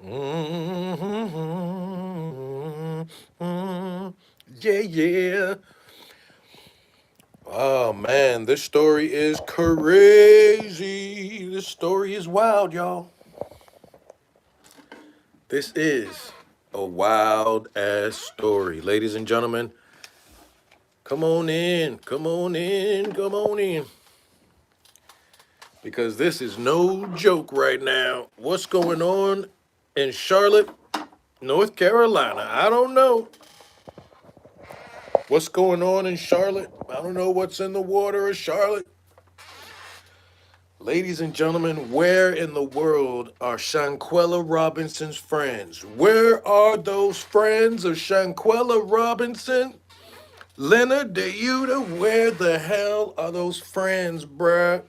Yeah, yeah. Oh man, this story is crazy. This story is wild, y'all. This is a wild ass story. Ladies and gentlemen, come on in. Come on in. Come on in. Because this is no joke right now. What's going on in Charlotte, North Carolina? I don't know. What's going on in Charlotte? I don't know what's in the water of Charlotte. Ladies and gentlemen, where in the world are Shanquella Robinson's friends? Where are those friends of Shanquella Robinson? Leonard DeYuta, where the hell are those friends, bruh?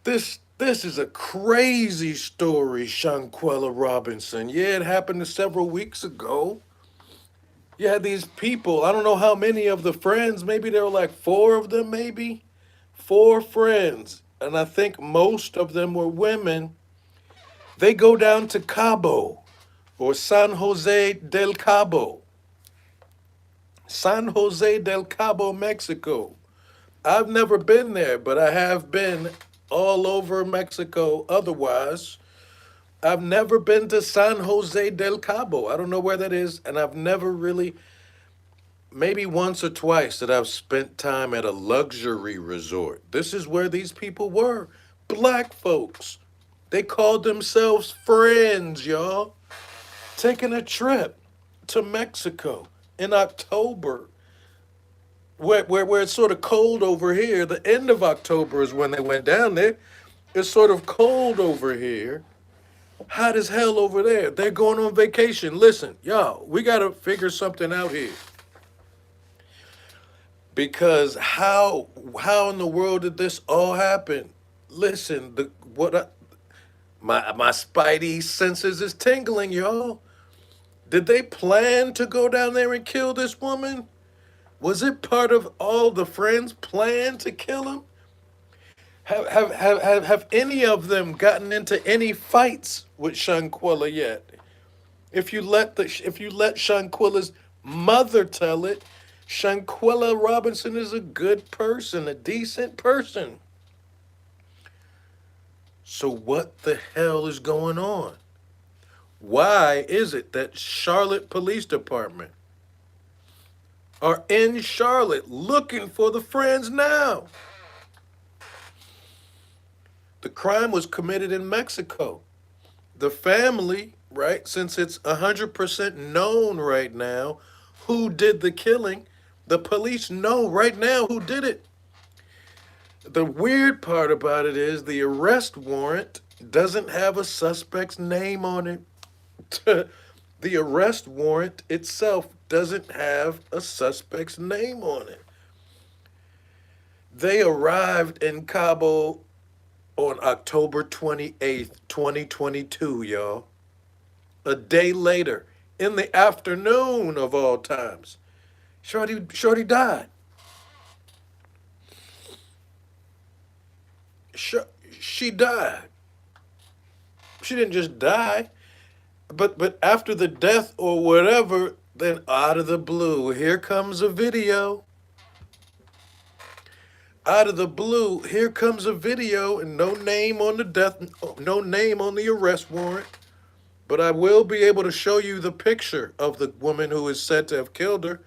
This is a crazy story, Shanquella Robinson. Yeah, it happened several weeks ago. You had these people, I don't know how many of the friends, maybe there were like four of them, maybe? Four friends. And I think most of them were women. They go down to Cabo or San Jose del Cabo. San Jose del Cabo, Mexico. I've never been there, but I have been all over Mexico otherwise. I've never been to San Jose del Cabo. I don't know where that is, and I've never really, maybe once or twice, that I've spent time at a luxury resort. This is where these people were. Black folks. They called themselves friends, y'all. Taking a trip to Mexico in October, where it's sort of cold over here. The end of October is when they went down there. It's sort of cold over here. Hot as hell over there. They're going on vacation. Listen, y'all, we got to figure something out here. Because how in the world did this all happen? Listen, my spidey senses is tingling, y'all. Did they plan to go down there and kill this woman? Was it part of all the friends' plan to kill him? Have any of them gotten into any fights with Shanquella yet? If you let Shanquella's mother tell it, Shanquella Robinson is a good person, a decent person. So what the hell is going on? Why is it that Charlotte Police Department are in Charlotte looking for the friends now? The crime was committed in Mexico. The family, right, since it's 100% known right now who did the killing, the police know right now who did it. The weird part about it is the arrest warrant doesn't have a suspect's name on it. The arrest warrant itself doesn't have a suspect's name on it. They arrived in Cabo on October 28th, 2022, y'all. A day later, in the afternoon of all times, Shorty died. She died. She didn't just die, but after the death or whatever, then out of the blue, here comes a video. Out of the blue, here comes a video, and no name on the death, no name on the arrest warrant. But I will be able to show you the picture of the woman who is said to have killed her.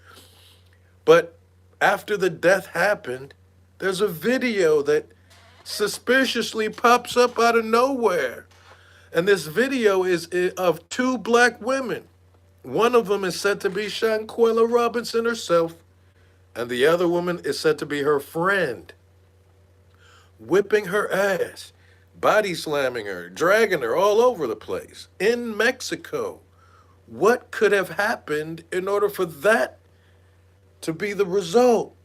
But after the death happened, there's a video that suspiciously pops up out of nowhere. And this video is of two black women. One of them is said to be Shanquella Robinson herself, and the other woman is said to be her friend, whipping her ass, body slamming her, dragging her all over the place in Mexico. What could have happened in order for that to be the result?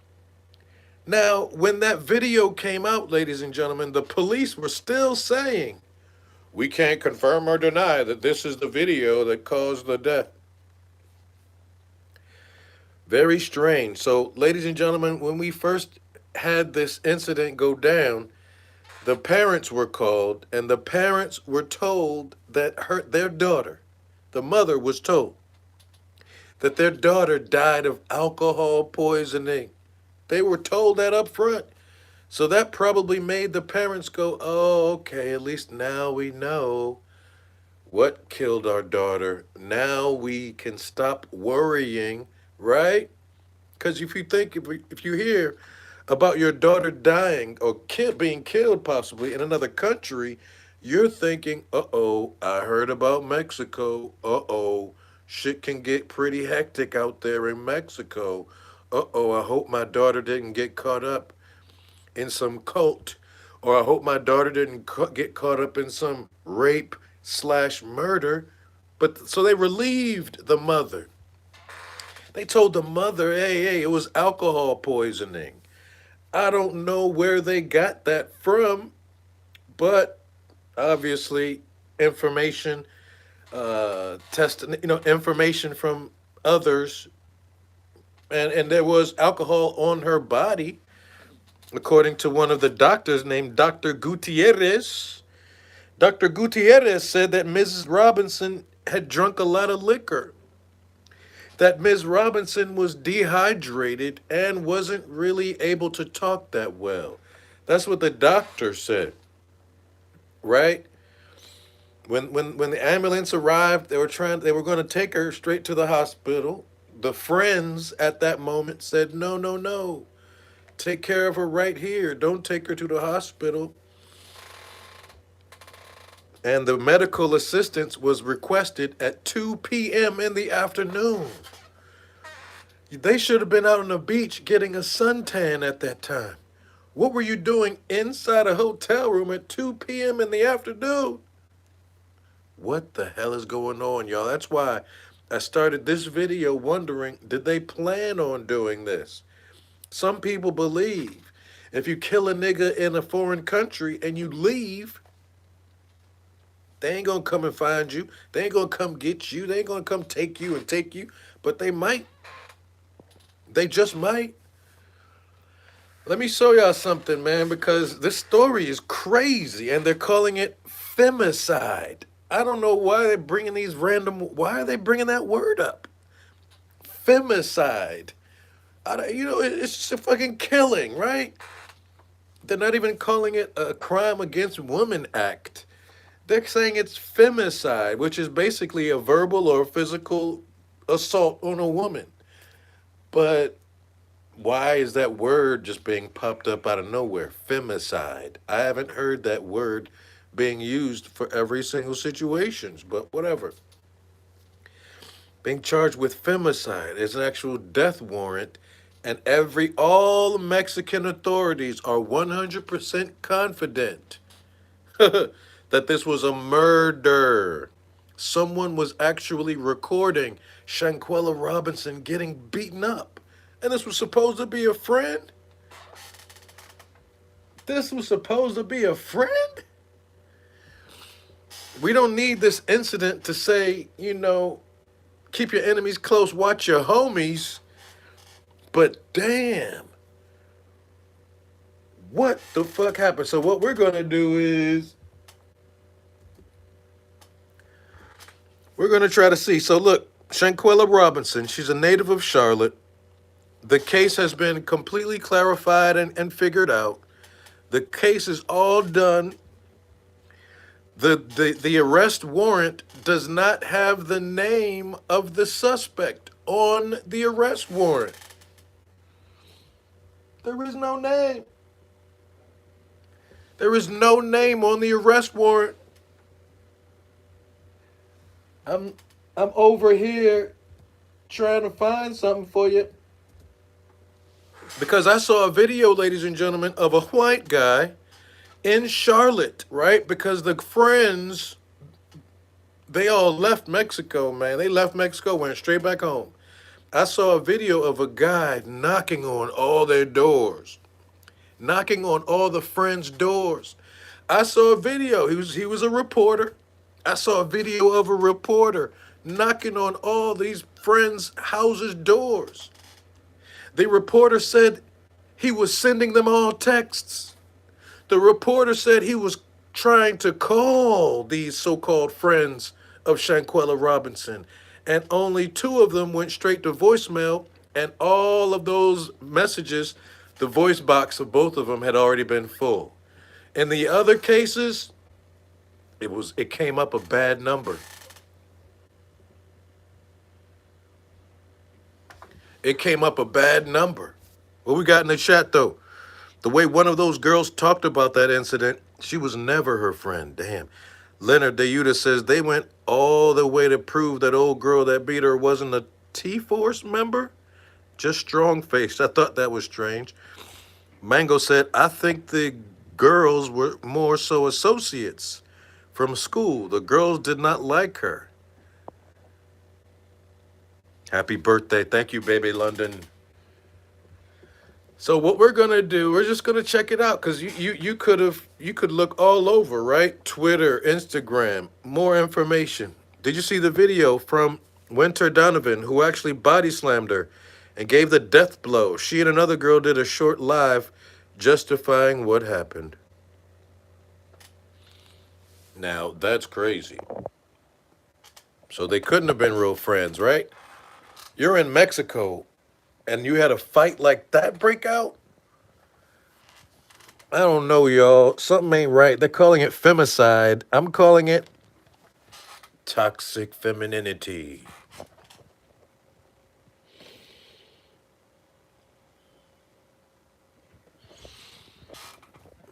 Now, when that video came out, ladies and gentlemen, the police were still saying, we can't confirm or deny that this is the video that caused the death. Very strange. So, ladies and gentlemen, when we first had this incident go down, The parents were called, and the parents were told that their daughter, the mother was told that their daughter died of alcohol poisoning. They were told that up front. So that probably made the parents go, oh, okay, at least now we know what killed our daughter. Now we can stop worrying, right? Because if you hear about your daughter dying or being killed possibly in another country, you're thinking, uh-oh, I heard about Mexico. Uh-oh, shit can get pretty hectic out there in Mexico. Uh-oh, I hope my daughter didn't get caught up in some cult, or I hope my daughter didn't get caught up in some rape slash murder. But so they relieved the mother. They told the mother, hey, it was alcohol poisoning. I don't know where they got that from, but obviously information, information from others, and there was alcohol on her body, according to one of the doctors named Dr. Gutierrez. Dr. Gutierrez said that Mrs. Robinson had drunk a lot of liquor, that Ms. Robinson was dehydrated and wasn't really able to talk that well. That's what the doctor said, right? When the ambulance arrived, they were going to take her straight to the hospital. The friends at that moment said, no, no, no. Take care of her right here. Don't take her to the hospital. And the medical assistance was requested at 2 p.m. in the afternoon. They should have been out on the beach getting a suntan at that time. What were you doing inside a hotel room at 2 p.m. in the afternoon? What the hell is going on, y'all? That's why I started this video wondering, did they plan on doing this? Some people believe if you kill a nigga in a foreign country and you leave, they ain't gonna come and find you. They ain't gonna come get you. They ain't gonna come take you and take you. But they might. They just might. Let me show y'all something, man, because this story is crazy, and they're calling it femicide. I don't know why they're bringing why are they bringing that word up? Femicide. It's just a fucking killing, right? They're not even calling it a crime against women act. They're saying it's femicide, which is basically a verbal or physical assault on a woman. But why is that word just being popped up out of nowhere? Femicide. I haven't heard that word being used for every single situation, but whatever. Being charged with femicide is an actual death warrant, and all Mexican authorities are 100% confident that this was a murder. Someone was actually recording Shanquella Robinson getting beaten up. And this was supposed to be a friend? This was supposed to be a friend? We don't need this incident to say, keep your enemies close, watch your homies. But damn, what the fuck happened? So what we're going to do is we're going to try to see. So look, Shanquella Robinson, she's a native of Charlotte. The case has been completely clarified and figured out. The case is all done. The arrest warrant does not have the name of the suspect on the arrest warrant. There is no name. There is no name on the arrest warrant. I'm over here trying to find something for you. Because I saw a video, ladies and gentlemen, of a white guy in Charlotte, right? Because the friends, they all left Mexico, man. They left Mexico, went straight back home. I saw a video of a guy knocking on all their doors, knocking on all the friends' doors. I saw a video. He was a reporter. I saw a video of a reporter knocking on all these friends' houses' doors. The reporter said he was sending them all texts. The reporter said he was trying to call these so-called friends of Shanquella Robinson, and only two of them went straight to voicemail, and all of those messages, the voice box of both of them had already been full. In the other cases, it came up a bad number. It came up a bad number. What we got in the chat though? The way one of those girls talked about that incident, she was never her friend. Damn. Leonard Dayuta says they went all the way to prove that old girl that beat her wasn't a T-Force member. Just strong-faced. I thought that was strange. Mango said, I think the girls were more so associates from school. The girls did not like her. Happy birthday. Thank you, baby London. So what we're gonna do, we're just gonna check it out because you could look all over, right? Twitter, Instagram, more information. Did you see the video from Winter Donovan who actually body slammed her and gave the death blow? She and another girl did a short live justifying what happened. Now that's crazy. So they couldn't have been real friends, right? You're in Mexico and you had a fight like that break out? I don't know, y'all. Something ain't right. They're calling it femicide. I'm calling it toxic femininity.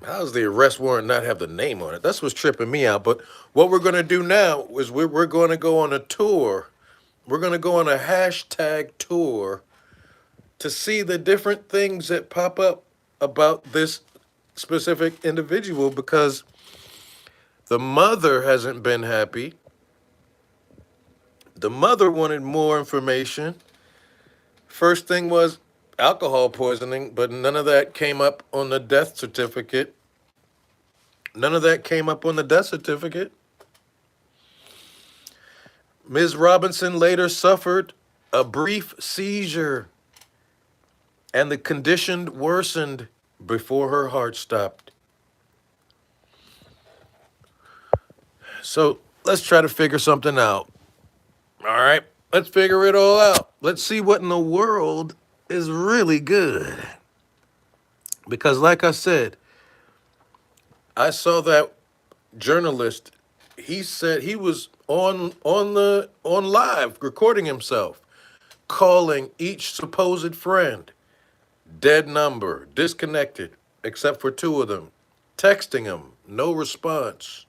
How does the arrest warrant not have the name on it? That's what's tripping me out. But what we're going to do now is we're going to go on a tour. We're going to go on a hashtag tour to see the different things that pop up about this specific individual because the mother hasn't been happy. The mother wanted more information. First thing was alcohol poisoning, but none of that came up on the death certificate. None of that came up on the death certificate. Ms. Robinson later suffered a brief seizure, and the condition worsened before her heart stopped. So let's try to figure something out. All right, let's figure it all out. Let's see what in the world is really good. Because like I said, I saw that journalist, he said he was on live recording himself, calling each supposed friend, dead number, disconnected, except for two of them, texting them, no response,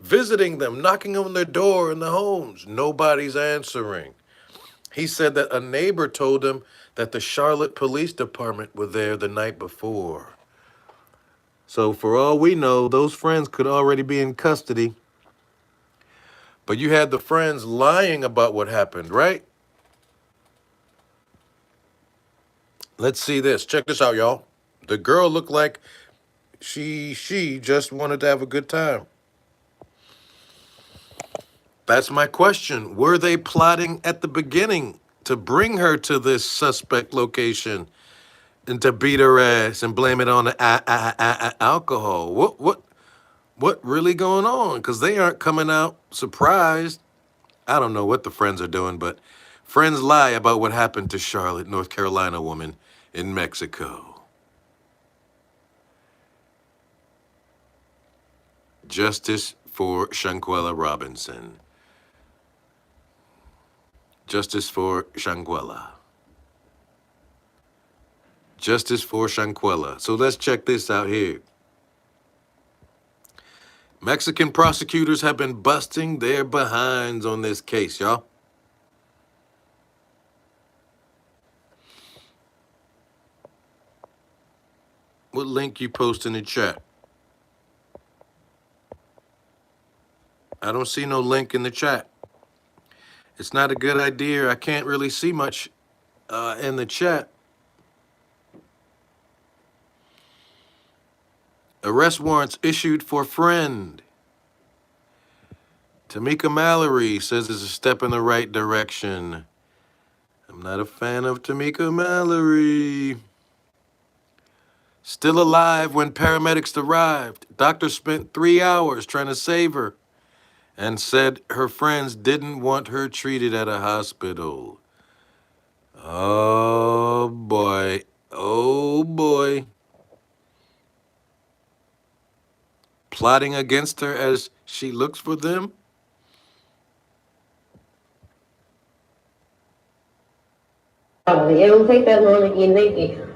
visiting them, knocking on their door in the homes, nobody's answering. He said that a neighbor told him that the Charlotte Police Department were there the night before. So for all we know, those friends could already be in custody. But you had the friends lying about what happened, right? Let's see this. Check this out, y'all. The girl looked like she just wanted to have a good time. That's my question. Were they plotting at the beginning to bring her to this suspect location and to beat her ass and blame it on the alcohol? What really going on? Because they aren't coming out surprised. I don't know what the friends are doing, but friends lie about what happened to Charlotte, North Carolina woman in Mexico. Justice for Shanquella Robinson. Justice for Shanquella. Justice for Shanquella. So let's check this out here. Mexican prosecutors have been busting their behinds on this case, y'all. What link you post in the chat? I don't see no link in the chat. It's not a good idea. I can't really see much in the chat. Arrest warrants issued for friend. Tamika Mallory says it's a step in the right direction. I'm not a fan of Tamika Mallory. Still alive when paramedics arrived. Doctors spent 3 hours trying to save her and said her friends didn't want her treated at a hospital. Oh boy. Oh boy. Plotting against her as she looks for them? It don't take that long to get naked.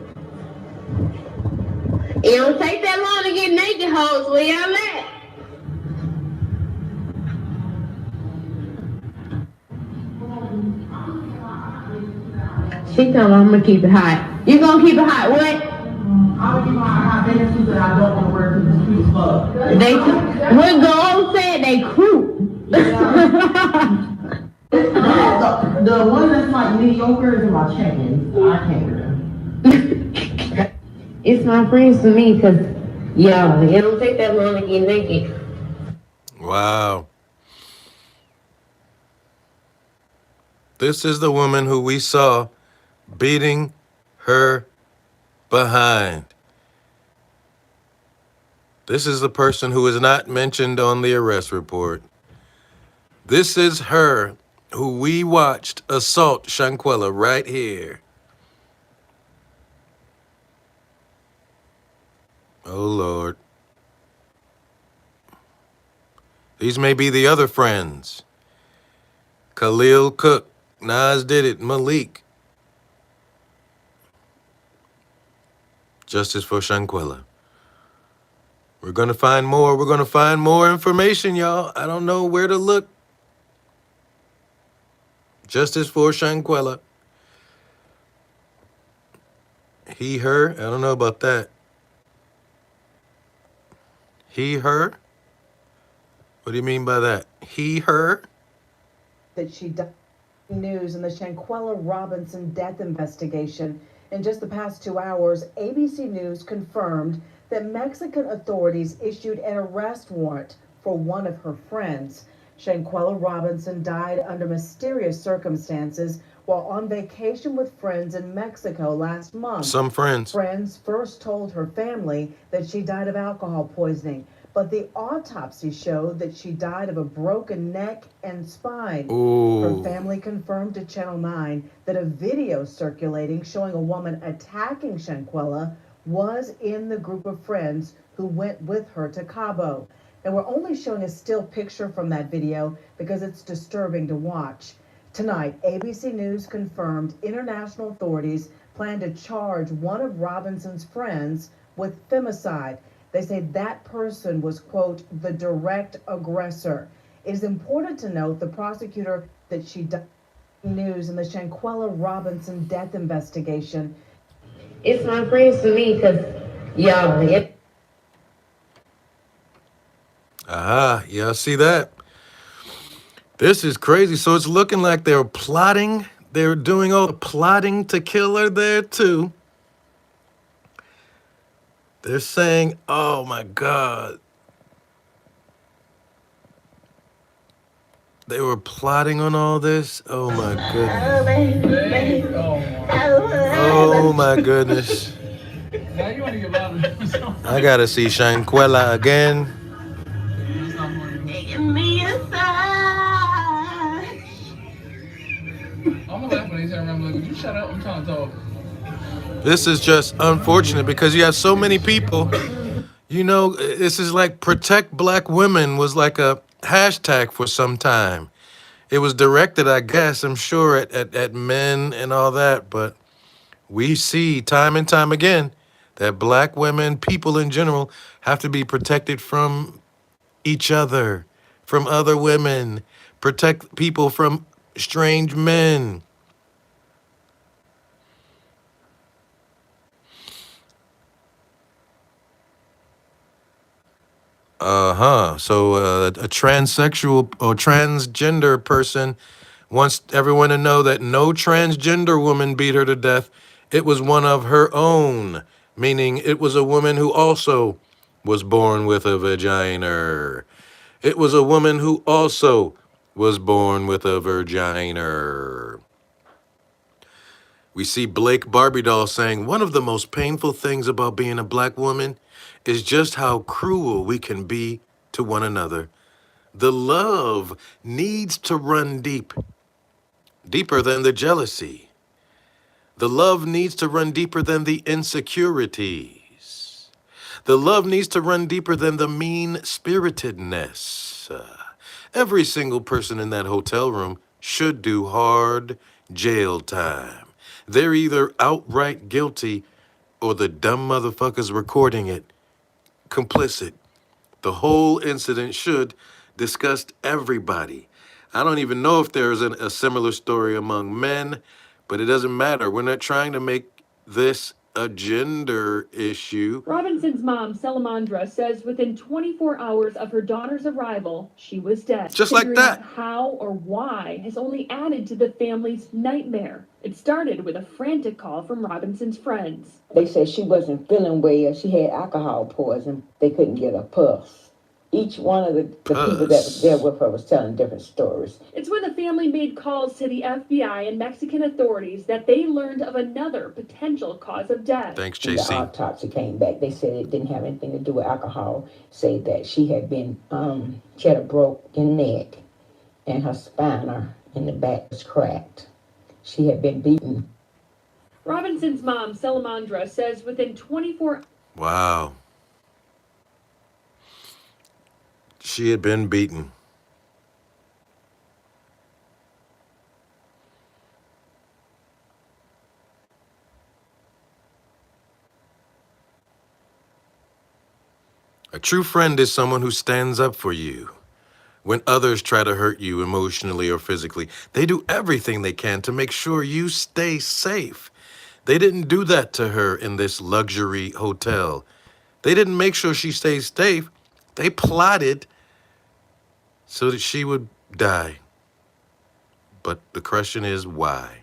It don't take that long to get naked, hoes. Where y'all at? She told me I'm gonna keep it hot. You gonna keep it hot? What? I'm gonna keep it hot. They just that I don't want to wear because it's cute as fuck. They, what Gold said, they cute. The one that's like mediocre is in my check-ins. I can't wear them. It's my friends to me because, yeah, it don't take that long to get naked. Wow. This is the woman who we saw beating her behind. This is the person who is not mentioned on the arrest report. This is her who we watched assault Shanquella right here. Oh, Lord. These may be the other friends. Khalil Cook, Nas Did It, Malik. Justice for Shanquella. We're going to find more. We're going to find more information, y'all. I don't know where to look. Justice for Shanquella. He, her. I don't know about that. He, her? What do you mean by that? He, her? That she died. News in the Shanquella Robinson death investigation. In just the past 2 hours, ABC News confirmed that Mexican authorities issued an arrest warrant for one of her friends. Shanquella Robinson died under mysterious circumstances while on vacation with friends in Mexico last month. Some friends. Friends first told her family that she died of alcohol poisoning, but the autopsy showed that she died of a broken neck and spine. Ooh. Her family confirmed to Channel 9 that a video circulating showing a woman attacking Shanquella was in the group of friends who went with her to Cabo. And we're only showing a still picture from that video because it's disturbing to watch. Tonight, ABC News confirmed international authorities plan to charge one of Robinson's friends with femicide. They say that person was, quote, the direct aggressor. It is important to note the prosecutor that she died news in the Shanquella Robinson death investigation. It's my friends to me because, yeah, Aha, y'all see that? This is crazy. So it's looking like they're plotting. They're doing all the plotting to kill her there too. They're saying, oh my God. They were plotting on all this? Oh my goodness. Oh my goodness. I gotta see Shanquella again. give me a sign. I'm gonna laugh when they say, "Remember, would you shut up? I'm trying to talk." This is just unfortunate because you have so many people. You know, this is like protect black women was like a hashtag for some time. It was directed, I guess, I'm sure, at men and all that. But we see time and time again that black women, people in general, have to be protected from each other, from other women, protect people from strange men. So a transsexual or transgender person wants everyone to know that no transgender woman beat her to death. It was one of her own, meaning it was a woman who also was born with a vagina. It was a woman who also was born with a vagina. We see Blake Barbie doll saying, one of the most painful things about being a black woman is just how cruel we can be to one another. The love needs to run deep, deeper than the jealousy. The love needs to run deeper than the insecurities. The love needs to run deeper than the mean-spiritedness. Every single person in that hotel room should do hard jail time. They're either outright guilty or the dumb motherfuckers recording it complicit. The whole incident should disgust everybody. I don't even know if there's a similar story among men, but it doesn't matter. We're not trying to make this a gender issue. Robinson's mom, Salamandra, says within 24 hours of her daughter's arrival, she was dead. Just like Figuring that. out how or why has only added to the family's nightmare. It started with a frantic call from Robinson's friends. They said she wasn't feeling well. She had alcohol poison. They couldn't get her pulse. Each one of the people that was there with her was telling different stories. It's when the family made calls to the FBI and Mexican authorities that they learned of another potential cause of death. Thanks, When JC. the autopsy came back, they said it didn't have anything to do with alcohol. Say that she had been, she had a broken neck and her spine in the back was cracked. She had been beaten. Robinson's mom, Salamandra, says within 24 Wow. She had been beaten. A true friend is someone who stands up for you. When others try to hurt you emotionally or physically, they do everything they can to make sure you stay safe. They didn't do that to her in this luxury hotel. They didn't make sure she stays safe. They plotted so that she would die. But the question is, why?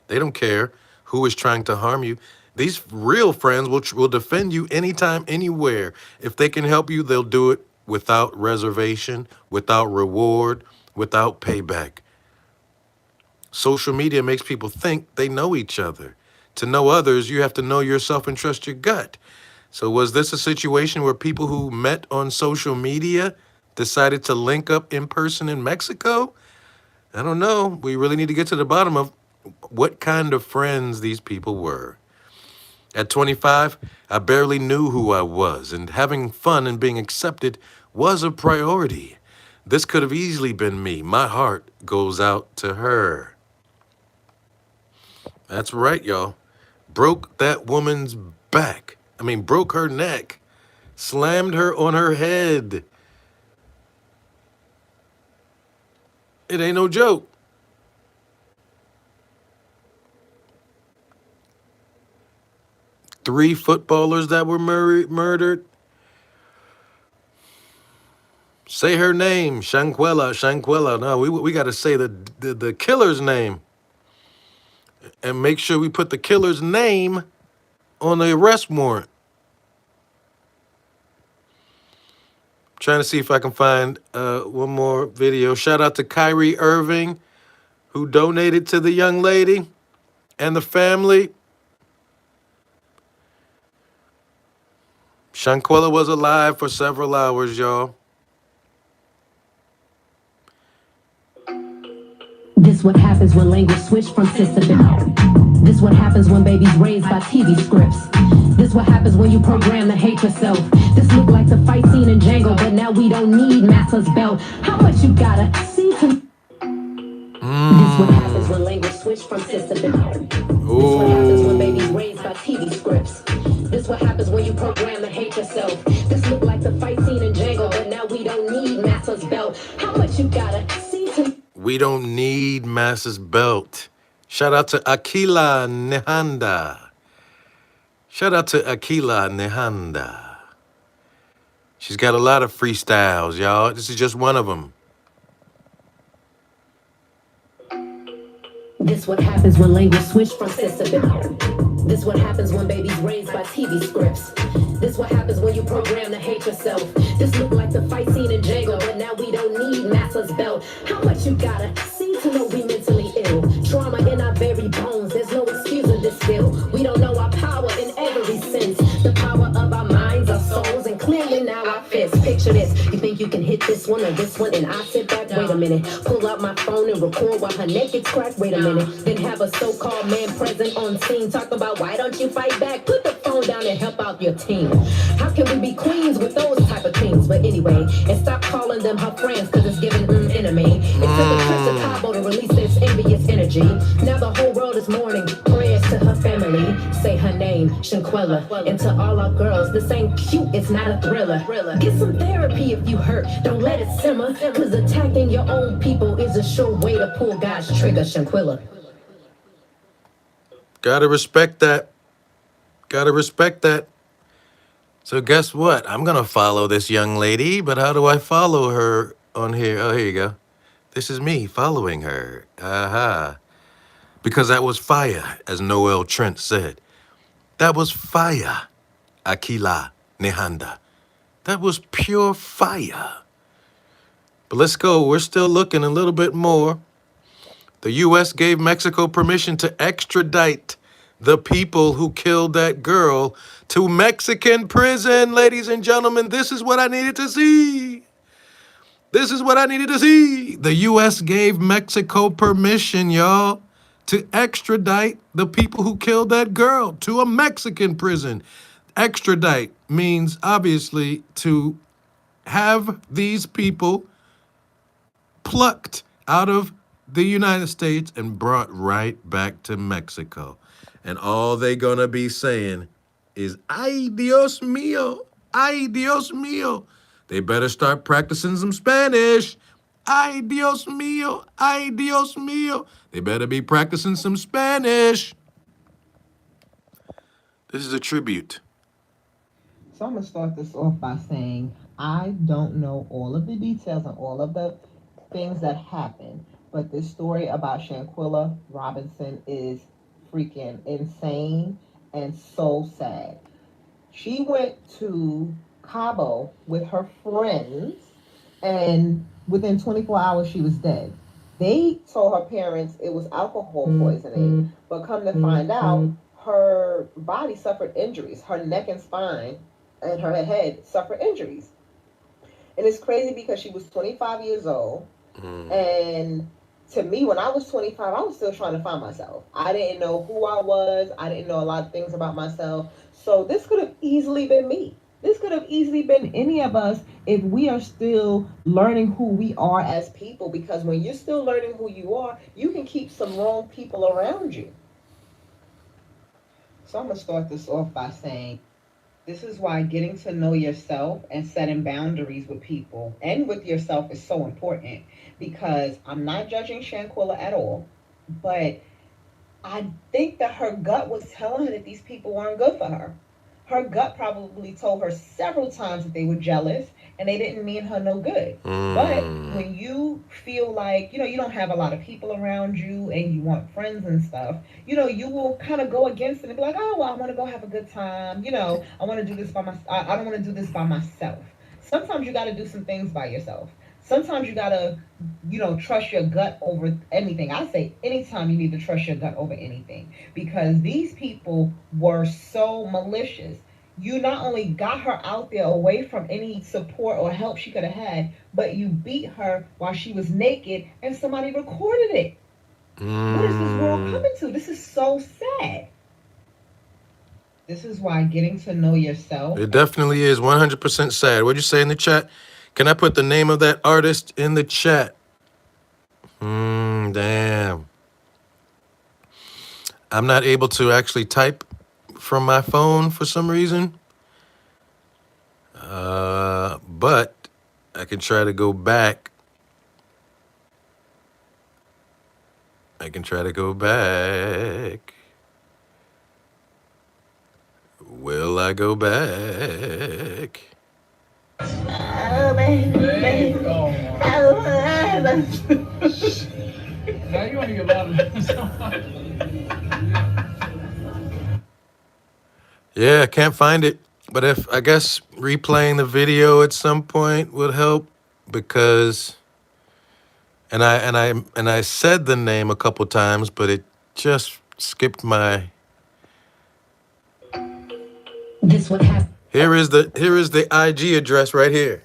They don't care who is trying to harm you. These real friends will defend you anytime, anywhere. If they can help you, they'll do it without reservation, without reward, without payback. Social media makes people think they know each other. To know others, you have to know yourself and trust your gut. So was this a situation where people who met on social media decided to link up in person in Mexico? I don't know. We really need to get to the bottom of what kind of friends these people were. At 25, I barely knew who I was, and having fun and being accepted was a priority. This could have easily been me. My heart goes out to her. That's right, y'all. Broke that woman's back. Broke her neck. Slammed her on her head. It ain't no joke. Three footballers that were murdered. Say her name, Shanquella. No, we got to say the killer's name. And make sure we put the killer's name on the arrest warrant. Trying to see if I can find one more video. Shout out to Kyrie Irving, who donated to the young lady and the family. Shanquella was alive for several hours, y'all. This what happens when language switch from sister to This what happens when babies raised by TV scripts. This what happens when you program to hate yourself. This look like the fight scene in Django, but now we don't need Master's belt. How much you gotta see to This what happens when language switch from sister to This what happens when babies raised by TV scripts. This what happens when you program to hate yourself. This look like the fight scene in Django, but now we don't need Master's belt. How much you gotta see to We don't need Master's belt. Shout out to Akila Nehanda. Shout out to Akila Nehanda. She's got a lot of freestyles, y'all. This is just one of them. This what happens when language switch from sister to This what happens when babies raised by TV scripts. This what happens when you program to hate yourself. This look like the fight scene in Django, but now we don't need Master's belt. How much you gotta see to know we mentally ill? Trauma in our very bones. There's this one or this one, and I sit back, wait a minute, pull out my phone and record while her neck gets cracked, wait a minute, then have a so-called man present on scene, talk about why don't you fight back, put the phone down and help out your team. How can we be queens with those type of things? But anyway, and stop calling them her friends, cause it's giving enemy. It took a trip to Cabo to release this envious energy. Now the whole world is mourning, prayers to her family, say her name, Shanquella, and to all our girls, this ain't cute, it's not a thriller. Get some therapy if you hurt, don't let it simmer, cause attacking your own people is a sure way to pull God's trigger, Shanquella. Gotta respect that. Gotta respect that. So guess what? I'm gonna follow this young lady, but how do I follow her on here? Oh, here you go. This is me following her. Aha. Because that was fire, as Noel Trent said. That was fire. Aquila Nehanda. That was pure fire. But let's go. We're still looking a little bit more. The U.S. gave Mexico permission to extradite the people who killed that girl to Mexican prison. Ladies and gentlemen, this is what I needed to see. This is what I needed to see. The U.S. gave Mexico permission, y'all, to extradite the people who killed that girl to a Mexican prison. Extradite means, obviously, to have these people plucked out of the United States and brought right back to Mexico. And all they gonna be saying is, ay, Dios mío, ay, Dios mío. They better start practicing some Spanish. Ay, Dios mío, ay, Dios mío. They better be practicing some Spanish. This is a tribute. So I'm going to start this off by saying I don't know all of the details and all of the things that happened, but this story about Shanquella Robinson is freaking insane and so sad. She went to Cabo with her friends, and within 24 hours she was dead. They told her parents it was alcohol poisoning, but come to find out, her body suffered injuries. Her neck and spine and her head suffered injuries. And it's crazy because she was 25 years old. And to me, when I was 25, I was still trying to find myself. I didn't know who I was. I didn't know a lot of things about myself. So this could have easily been me. This could have easily been any of us if we are still learning who we are as people. Because when you're still learning who you are, you can keep some wrong people around you. So I'm going to start this off by saying, this is why getting to know yourself and setting boundaries with people and with yourself is so important. Because I'm not judging Shanquella at all, but I think that her gut was telling her that these people weren't good for her. Her gut probably told her several times that they were jealous and they didn't mean her no good. But when you feel like, you don't have a lot of people around you and you want friends and stuff, you will kind of go against it and be like, oh, well, I want to go have a good time. I want to do this I don't want to do this by myself. Sometimes you got to do some things by yourself. Sometimes you got to, trust your gut over anything. I say anytime you need to trust your gut over anything, because these people were so malicious. You not only got her out there away from any support or help she could have had, but you beat her while she was naked and somebody recorded it. What is this world coming to? This is so sad. This is why getting to know yourself. It definitely is 100% sad. What'd you say in the chat? Can I put the name of that artist in the chat? Damn. I'm not able to actually type from my phone for some reason. But I can try to go back. Will I go back? Oh, baby. Oh, now you want to get louder. Yeah, I can't find it. But I guess replaying the video at some point would help, because and I said the name a couple times, but it just skipped my. This what happened. Here is the IG address right here.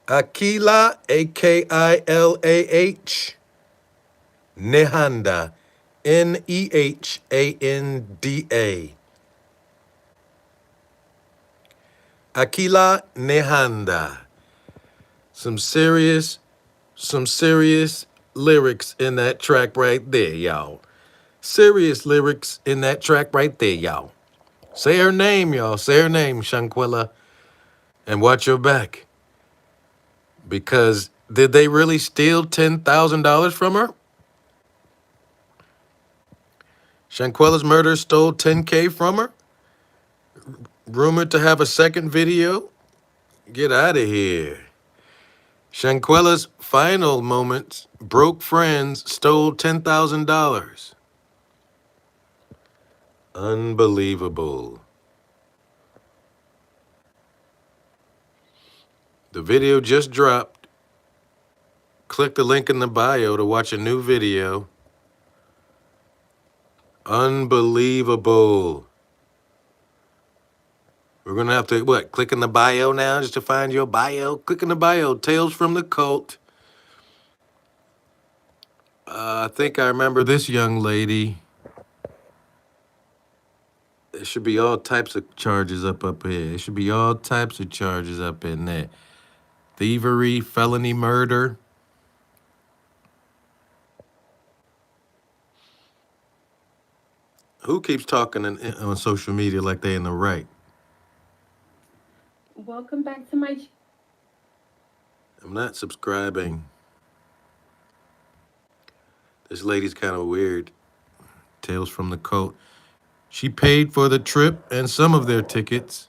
Akila, Akilah, Nehanda, Nehanda. Akila Nehanda. Some serious lyrics in that track right there, y'all. Serious lyrics in that track right there, y'all. Say her name, y'all. Say her name, Shanquella. And watch your back. Because did they really steal $10,000 from her? Shanquella's murder stole $10K from her? Rumored to have a second video? Get out of here. Shanquella's final moments broke friends, stole $10,000. Unbelievable. The video just dropped. Click the link in the bio to watch a new video. Unbelievable. We're going to have to, click in the bio now just to find your bio? Click in the bio, Tales from the Cult. I think I remember this young lady. There should be all types of charges up here. There should be all types of charges up in there. Thievery, felony murder. Who keeps talking on social media like they in the right? Welcome back to my... I'm not subscribing. This lady's kind of weird. Tales from the Cult. She paid for the trip and some of their tickets.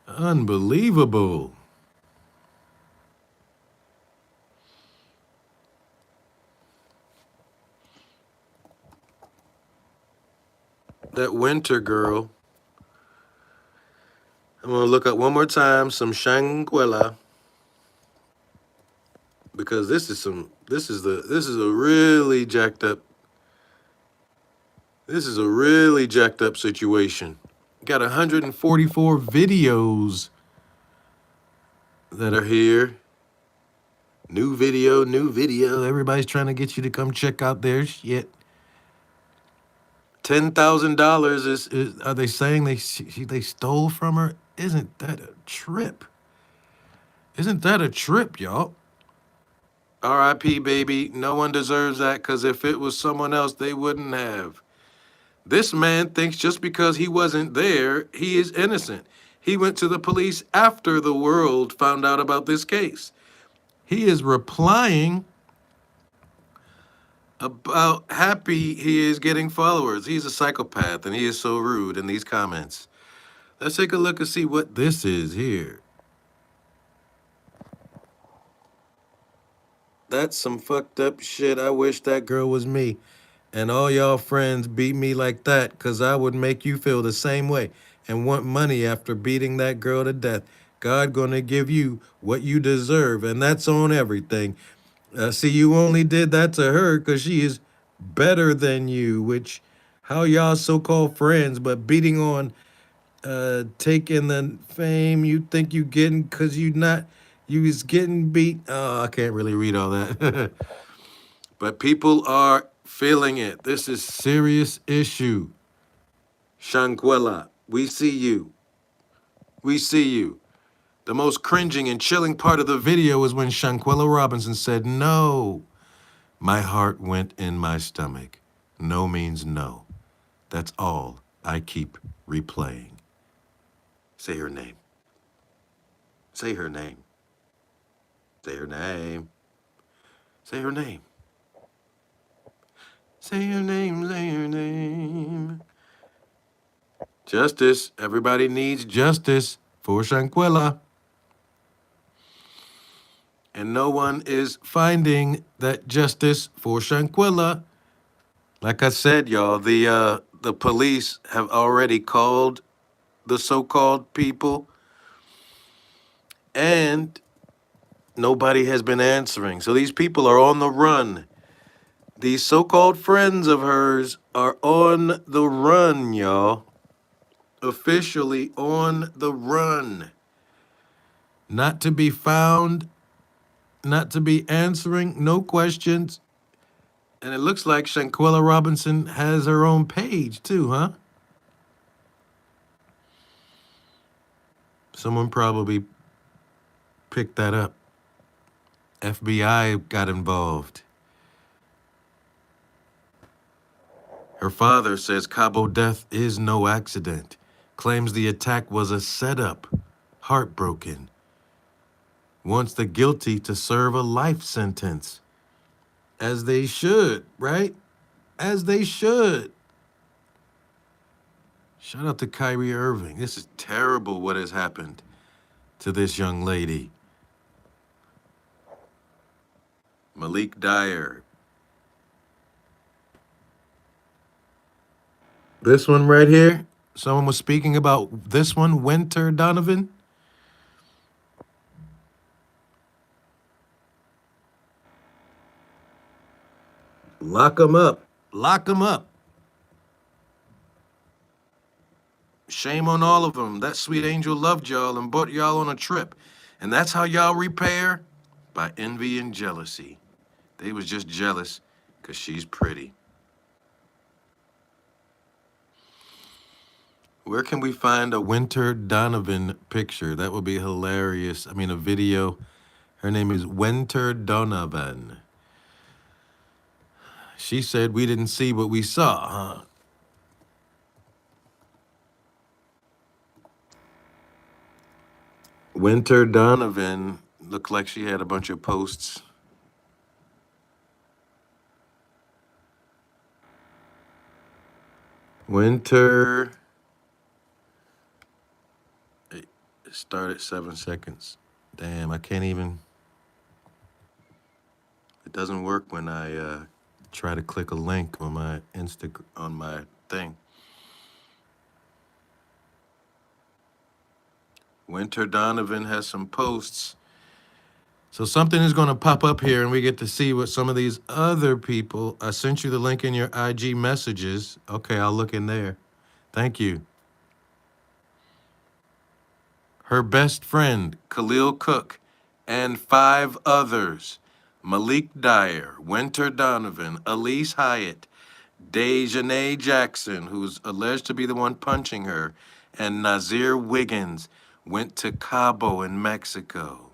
Unbelievable. That Winter girl. I'm gonna look up one more time some Shanquella. Because this is a really jacked up. This is a really jacked up situation. Got 144 videos that are here. New video. Everybody's trying to get you to come check out their shit. $10,000 is are they saying they stole from her? Isn't that a trip? Y'all? R.I.P. baby. No one deserves that because if it was someone else, they wouldn't have. This man thinks just because he wasn't there, he is innocent. He went to the police after the world found out about this case. He is replying about happy he is getting followers. He's a psychopath and he is so rude in these comments. Let's take a look and see what this is here. That's some fucked up shit. I wish that girl was me. And all y'all friends beat me like that because I would make you feel the same way and want money after beating that girl to death. God gonna give you what you deserve, and that's on everything. See, you only did that to her because she is better than you, which how y'all so-called friends, but beating on taking the fame you think you getting because you is getting beat. Oh, I can't really read all that. But people are feeling it. This is serious issue. Shanquella, we see you. We see you. The most cringing and chilling part of the video is when Shanquella Robinson said, no. My heart went in my stomach. No means no. That's all I keep replaying. Say her name. Say her name. Say her name. Say her name. Say her name, say her name. Justice. Everybody needs justice for Shanquella. And no one is finding that justice for Shanquella. Like I said, y'all, the police have already called the so-called people, and nobody has been answering. So these people are on the run. These so-called friends of hers are on the run, y'all. Officially on the run. not to be found, not to be answering, no questions. And it looks like Shanquella Robinson has her own page too, huh? Someone probably picked that up. FBI got involved. Her father says Cabo death is no accident, claims the attack was a setup, heartbroken. Wants the guilty to serve a life sentence. As they should, right? As they should. Shout out to Kyrie Irving. This is terrible what has happened to this young lady. Malik Dyer. This one right here, someone was speaking about this one, Winter Donovan. Lock them up. Lock them up. Shame on all of them. That sweet angel loved y'all and brought y'all on a trip. And that's how y'all repair? By envy and jealousy. They was just jealous because she's pretty. Where can we find a Winter Donovan picture? That would be hilarious. I mean, a video. Her name is Winter Donovan. She said we didn't see what we saw, huh? Winter Donovan looked like she had a bunch of posts. Winter. It started 7 seconds. Damn, I can't even. It doesn't work when I try to click a link on my on my thing. Winter Donovan has some posts. So something is going to pop up here and we get to see what some of these other people. I sent you the link in your IG messages. Okay, I'll look in there. Thank you. Her best friend, Khalil Cook, and 5 others. Malik Dyer, Winter Donovan, Elise Hyatt, Dejanay Jackson, who's alleged to be the one punching her, and Nazir Wiggins went to Cabo in Mexico.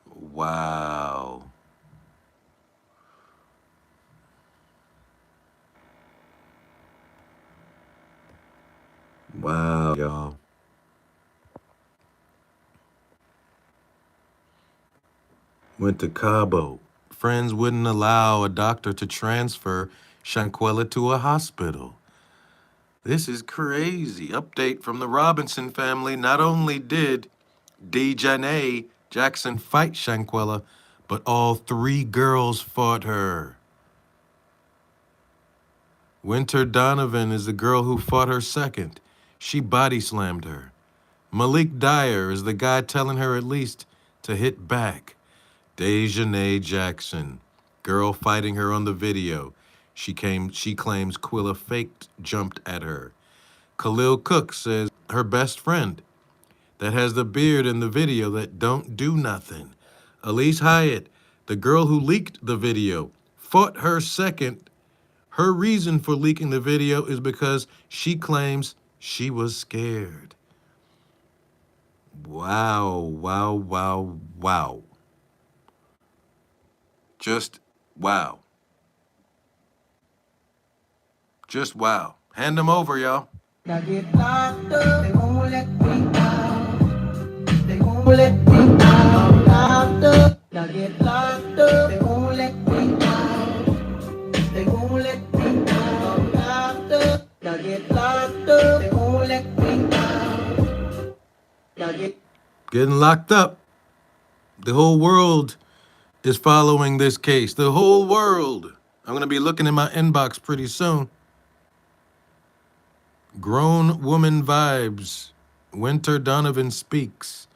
Wow. Wow, y'all. Went to Cabo. Friends wouldn't allow a doctor to transfer Shanquella to a hospital. This is crazy. Update from the Robinson family. Not only did Dejanay Jackson fight Shanquella, but all 3 girls fought her. Winter Donovan is the girl who fought her second. She body slammed her. Malik Dyer is the guy telling her at least to hit back. Dejanay Jackson, girl fighting her on the video. She claims Quilla faked jumped at her. Khalil Cook says her best friend that has the beard in the video that don't do nothing. Elise Hyatt, the girl who leaked the video, fought her second. Her reason for leaking the video is because she claims she was scared. Wow, wow, wow, wow. Just wow. Just wow. Hand them over, y'all. Now get locked up, they won't let me out. They won't let me out. I'm locked up. Now get locked up, they won't let me out. They won't let me out. I'm locked up. Now get locked up, they won't let me out. Now Getting locked up. The whole world is following this case. The whole world. I'm going to be looking in my inbox pretty soon. Grown woman vibes. Winter Donovan speaks.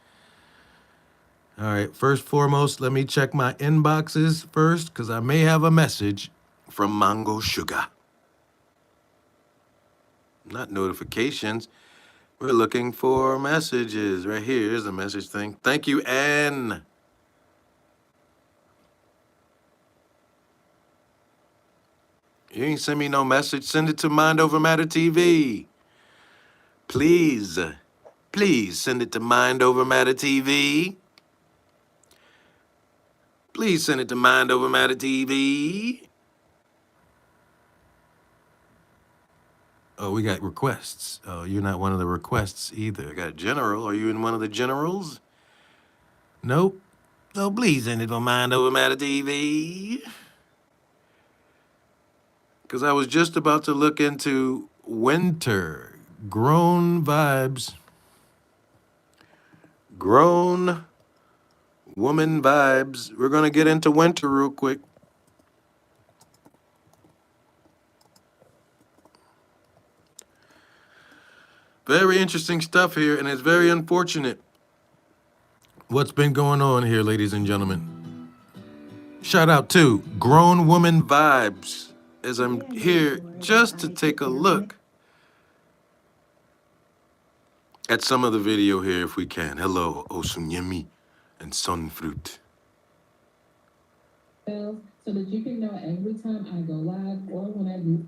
All right, first foremost, let me check my inboxes first because I may have a message from Mango Sugar. Not notifications. We're looking for messages. Right here. Here's the message thing. Thank you, Ann. You ain't send me no message. Send it to Mind Over Matter TV. Please. Please send it to Mind Over Matter TV. Please send it to Mind Over Matter TV. Oh, we got requests. Oh, you're not one of the requests either. I got general. Are you in one of the generals? Nope. So please send it on Mind Over Matter TV. Because I was just about to look into winter. Grown vibes. Grown woman vibes. We're going to get into winter real quick. Very interesting stuff here, and it's very unfortunate what's been going on here, ladies and gentlemen. Shout out to Grown Woman Vibes, as I'm here just to take a look at some of the video here if we can. Hello, Osunyemi and Sunfruit. So that you can know every time I go live or when I do,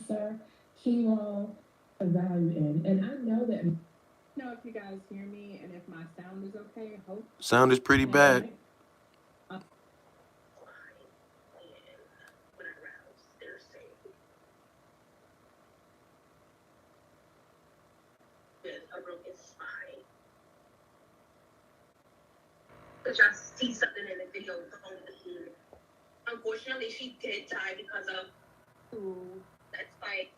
sir, chemo, a value in. And I know that. Know if you guys hear me and if my sound is okay. Hope. Sound is pretty bad. Because y'all see something in the video going here. Unfortunately, she did die because of that's like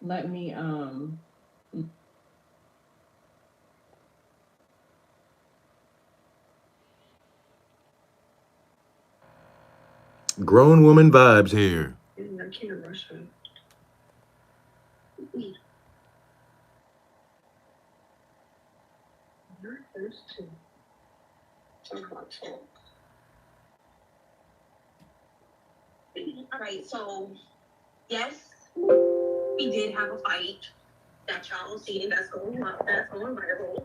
let me Grown woman vibes here. I can't rush her. You're thirsty. All right, so yes, we did have a fight that y'all see, and that's going viral.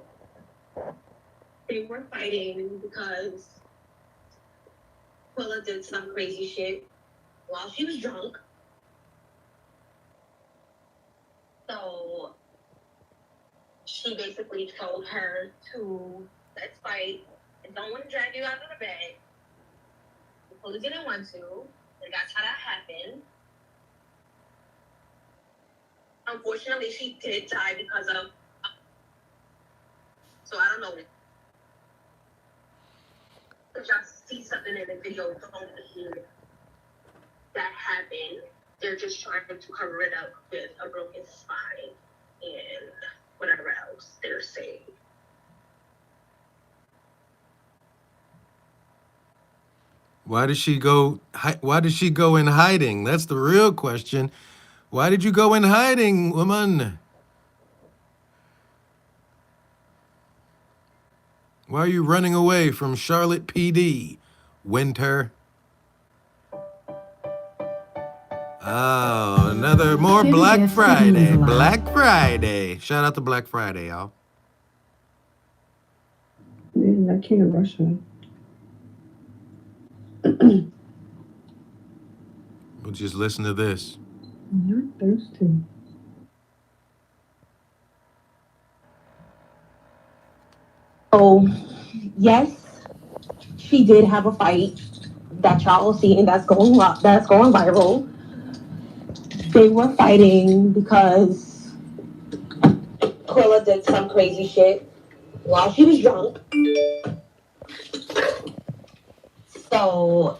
They were fighting because Quilla did some crazy shit while she was drunk. So she basically told her to let's fight. I don't want to drag you out of the bed. Quilla didn't want to. And that's how that happened. Unfortunately, she did die because of. So I don't know. But y'all see something in the video going here that happened. They're just trying to cover it up with a broken spine and whatever else they're saying. Why did she go in hiding? That's the real question. Why did you go in hiding, woman? Why are you running away from Charlotte PD? Winter. Oh, another more Black Friday. Black Friday. Shout out to Black Friday, y'all. Man, I can't rush her. We'll just listen to this. You're thirsty. Oh, yes, she did have a fight that y'all see, and that's going viral. They were fighting because Quilla did some crazy shit while she was drunk. So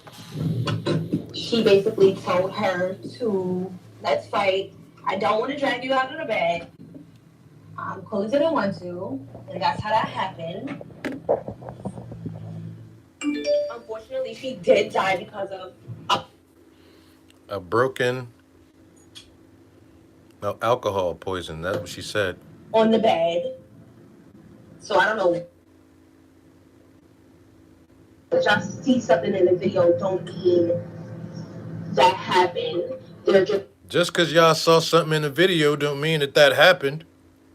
she basically told her to let's fight. I don't want to drag you out of the bed. Quilla didn't want to, and that's how that happened. Unfortunately, she did die because of A broken alcohol poison. That's what she said. On the bed. So I don't know. Because y'all see something in the video don't mean that happened. They're Just because y'all saw something in the video don't mean that that happened.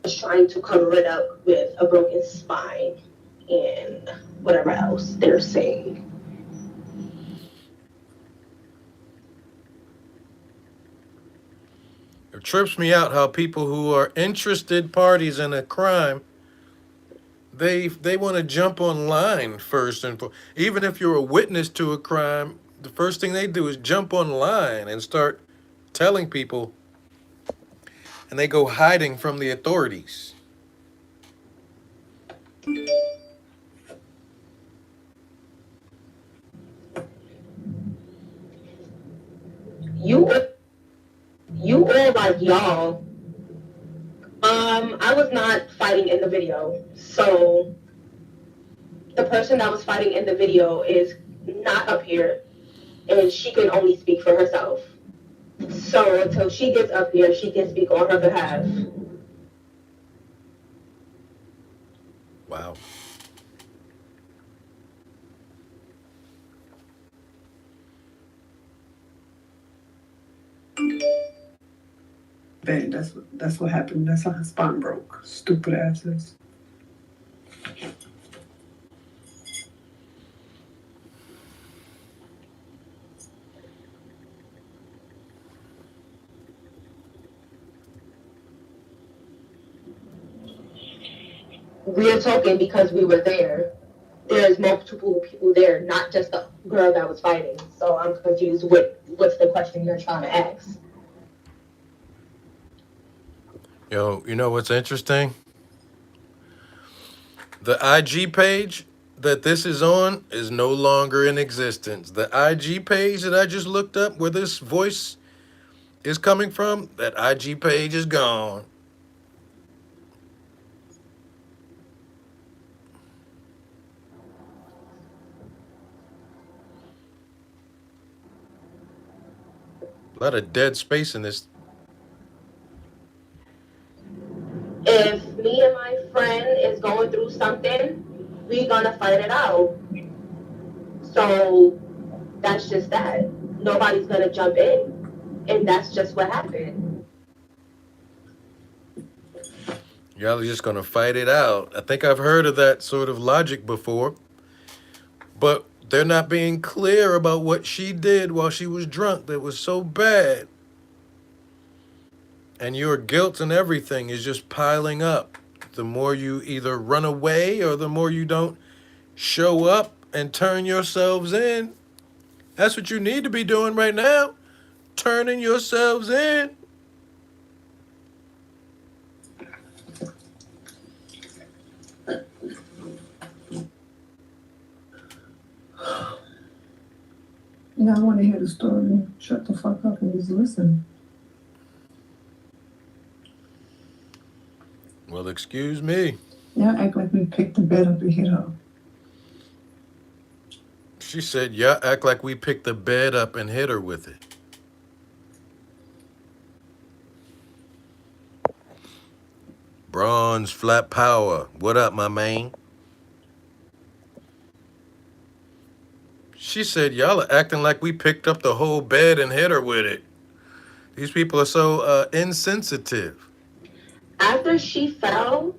just trying to cover it up with a broken spine and whatever else they're saying. It trips me out how people who are interested parties in a crime, they want to jump online first and even if you're a witness to a crime, the first thing they do is jump online and start telling people, and they go hiding from the authorities. You all like y'all. I was not fighting in the video, so the person that was fighting in the video is not up here, and she can only speak for herself. So until she gets up here, she can speak on her behalf. Wow. Bang, that's what happened. That's how her spine broke. Stupid asses. We're talking because we were there. There's multiple people there, not just the girl that was fighting. So I'm confused. What's the question you're trying to ask? Yo, you know what's interesting? The IG page that this is on is no longer in existence. The IG page that I just looked up where this voice is coming from, that IG page is gone. A lot of dead space in this. If me and my friend is going through something, we gonna fight it out. So that's just that. Nobody's gonna jump in, and that's just what happened. Y'all are just gonna fight it out. I think I've heard of that sort of logic before, but they're not being clear about what she did while she was drunk that was so bad. And your guilt and everything is just piling up. The more you either run away or the more you don't show up and turn yourselves in. That's what you need to be doing right now. Turning yourselves in. Yeah, I want to hear the story. Shut the fuck up and just listen. Well, excuse me. Y'all act like we picked the bed up and hit her. She said, y'all act like we picked the bed up and hit her with it. Bronze Flat Power. What up, my man? She said, y'all are acting like we picked up the whole bed and hit her with it. These people are so insensitive. After she fell,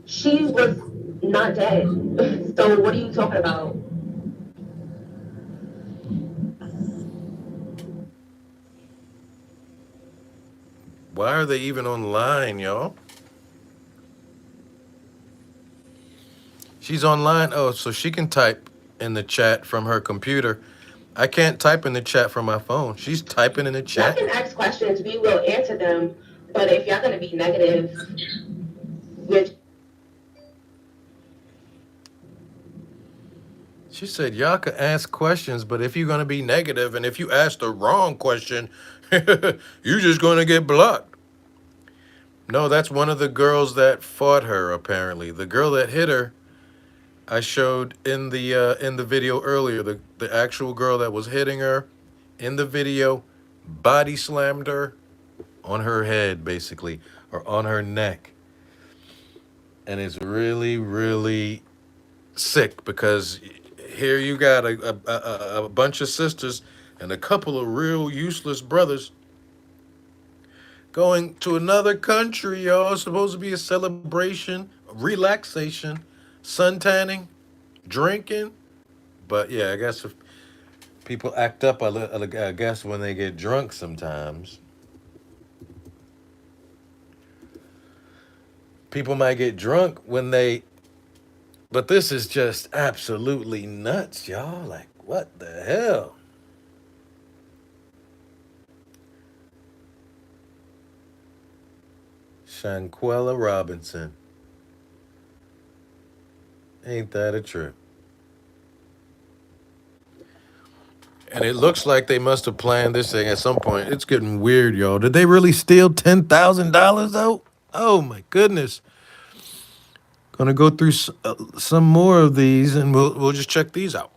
she was not dead. So what are you talking about? Why are they even online, y'all? She's online. Oh, so she can type in the chat from her computer. I can't type in the chat from my phone. She's typing in the Y'all chat. can ask questions, we will answer them. But if y'all gonna be negative, which She said, y'all can ask questions, but if you're going to be negative and if you ask the wrong question, you're just going to get blocked. No, that's one of the girls that fought her, apparently. The girl that hit her, I showed in the video earlier. The actual girl that was hitting her in the video body slammed her on her head, basically, or on her neck. And it's really, really sick because here you got a bunch of sisters and a couple of real useless brothers going to another country, y'all. It's supposed to be a celebration, relaxation, sun tanning, drinking. But yeah, I guess if people act up, I guess when they get drunk sometimes. People might get drunk when they. But this is just absolutely nuts, y'all. Like, what the hell? Shanquella Robinson. Ain't that a trip? And it looks like they must have planned this thing at some point. It's getting weird, y'all. Did they really steal $10,000 though? Oh my goodness. Gonna go through some more of these, and we'll just check these out.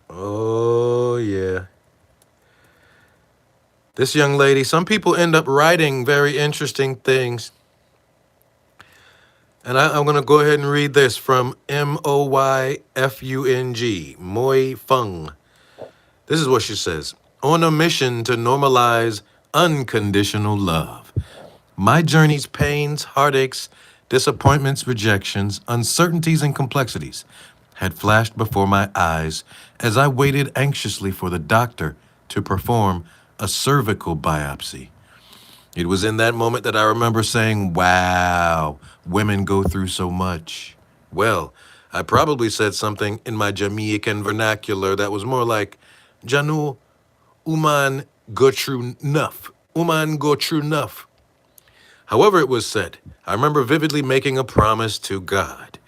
Oh yeah. This young lady, some people end up writing very interesting things. And I'm going to go ahead and read this from Moyfung, Moy Fung. This is what she says. On a mission to normalize unconditional love. My journey's pains, heartaches, disappointments, rejections, uncertainties, and complexities had flashed before my eyes as I waited anxiously for the doctor to perform a cervical biopsy. It was in that moment that I remember saying, wow, women go through so much. Well, I probably said something in my Jamaican vernacular that was more like, Janu, uman go through enough. Uman go through enough. However it was said, I remember vividly making a promise to God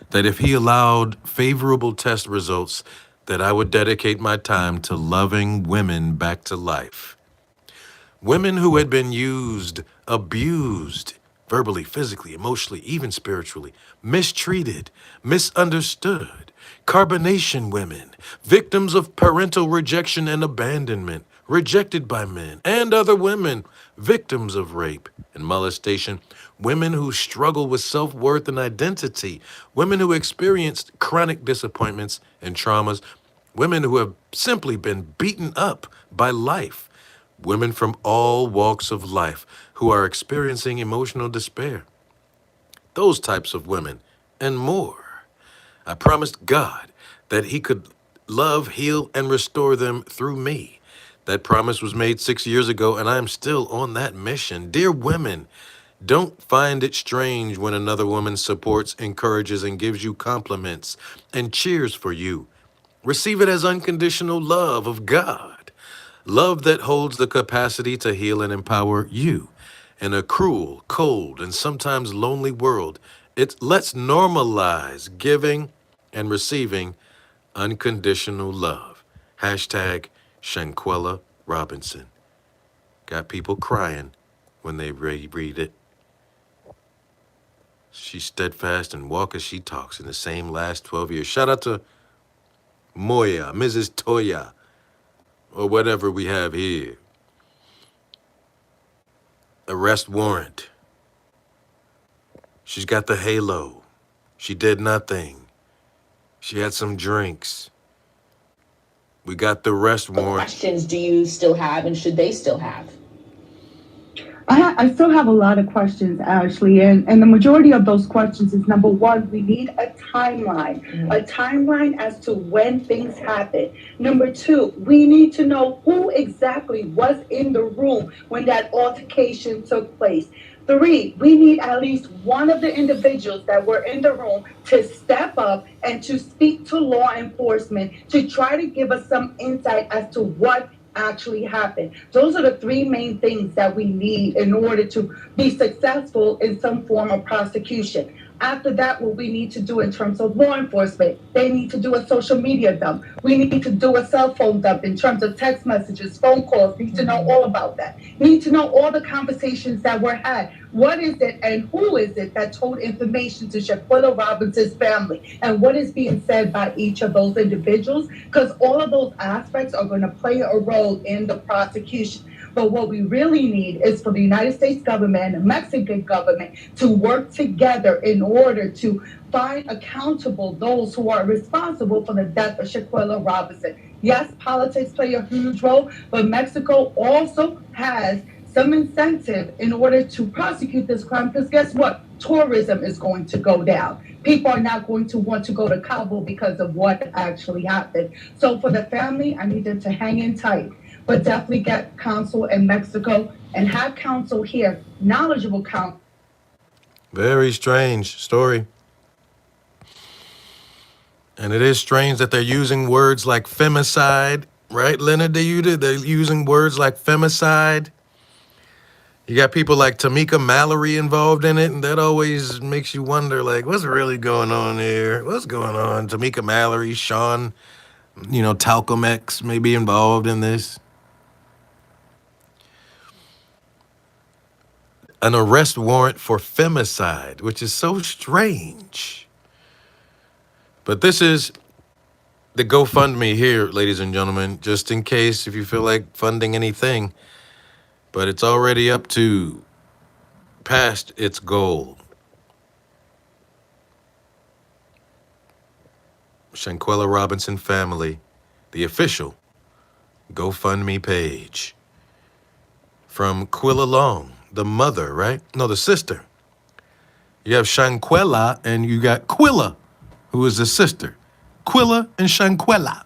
that if he allowed favorable test results, that I would dedicate my time to loving women back to life. Women who had been used, abused, verbally, physically, emotionally, even spiritually, mistreated, misunderstood, carbonation women, victims of parental rejection and abandonment, rejected by men and other women, victims of rape and molestation, women who struggle with self-worth and identity, women who experienced chronic disappointments and traumas, women who have simply been beaten up by life, women from all walks of life who are experiencing emotional despair. Those types of women and more. I promised God that he could love, heal, and restore them through me. That promise was made 6 years ago, and I am still on that mission. Dear women, don't find it strange when another woman supports, encourages, and gives you compliments and cheers for you. Receive it as unconditional love of God. Love that holds the capacity to heal and empower you. In a cruel, cold, and sometimes lonely world, let's normalize giving and receiving unconditional love. Hashtag Shanquella Robinson. Got people crying when they read it. She's steadfast and walk as she talks in the same last 12 years. Shout out to Moya, Mrs. Toya, or whatever we have here. Arrest warrant. She's got the halo. She did nothing. She had some drinks. We got the arrest warrant. What questions do you still have, and should they still have? I still have a lot of questions, Ashley, and the majority of those questions is, number one, we need a timeline as to when things happen. Number two, we need to know who exactly was in the room when that altercation took place. Three, we need at least one of the individuals that were in the room to step up and to speak to law enforcement to try to give us some insight as to what actually happened. Those are the three main things that we need in order to be successful in some form of prosecution. After that, what we need to do in terms of law enforcement, they need to do a social media dump. We need to do a cell phone dump in terms of text messages, phone calls, need to know all about that. Need to know all the conversations that were had. What is it and who is it that told information to Shaquilla Robinson's family? And what is being said by each of those individuals? Because all of those aspects are going to play a role in the prosecution. But what we really need is for the United States government and the Mexican government to work together in order to find accountable those who are responsible for the death of Shaquilla Robinson. Yes, politics play a huge role, but Mexico also has some incentive in order to prosecute this crime, because guess what? Tourism is going to go down. People are not going to want to go to Cabo because of what actually happened. So for the family, I need them to hang in tight, but definitely get counsel in Mexico and have counsel here, knowledgeable counsel. Very strange story. And it is strange that they're using words like femicide, right, Leonard? They're using words like femicide. You got people like Tamika Mallory involved in it, and that always makes you wonder, like, what's really going on here? What's going on? Tamika Mallory, Sean, Talcum X may be involved in this. An arrest warrant for femicide, which is so strange. But this is the GoFundMe here, ladies and gentlemen, just in case if you feel like funding anything. But it's already up to past its goal. Shanquella Robinson family, the official GoFundMe page. From Quilla Long, the mother, right? No, the sister. You have Shanquella and you got Quilla, who is the sister. Quilla and Shanquella.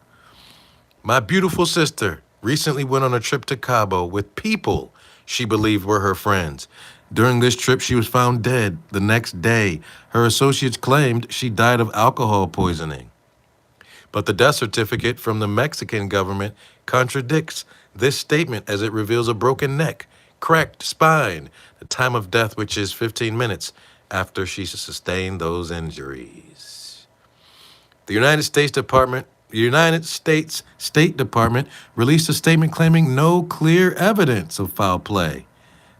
My beautiful sister recently went on a trip to Cabo with people she believed were her friends. During this trip, she was found dead the next day. Her associates claimed she died of alcohol poisoning. But the death certificate from the Mexican government contradicts this statement as it reveals a broken neck, cracked spine, the time of death, which is 15 minutes after she sustained those injuries. The United States State Department released a statement claiming no clear evidence of foul play,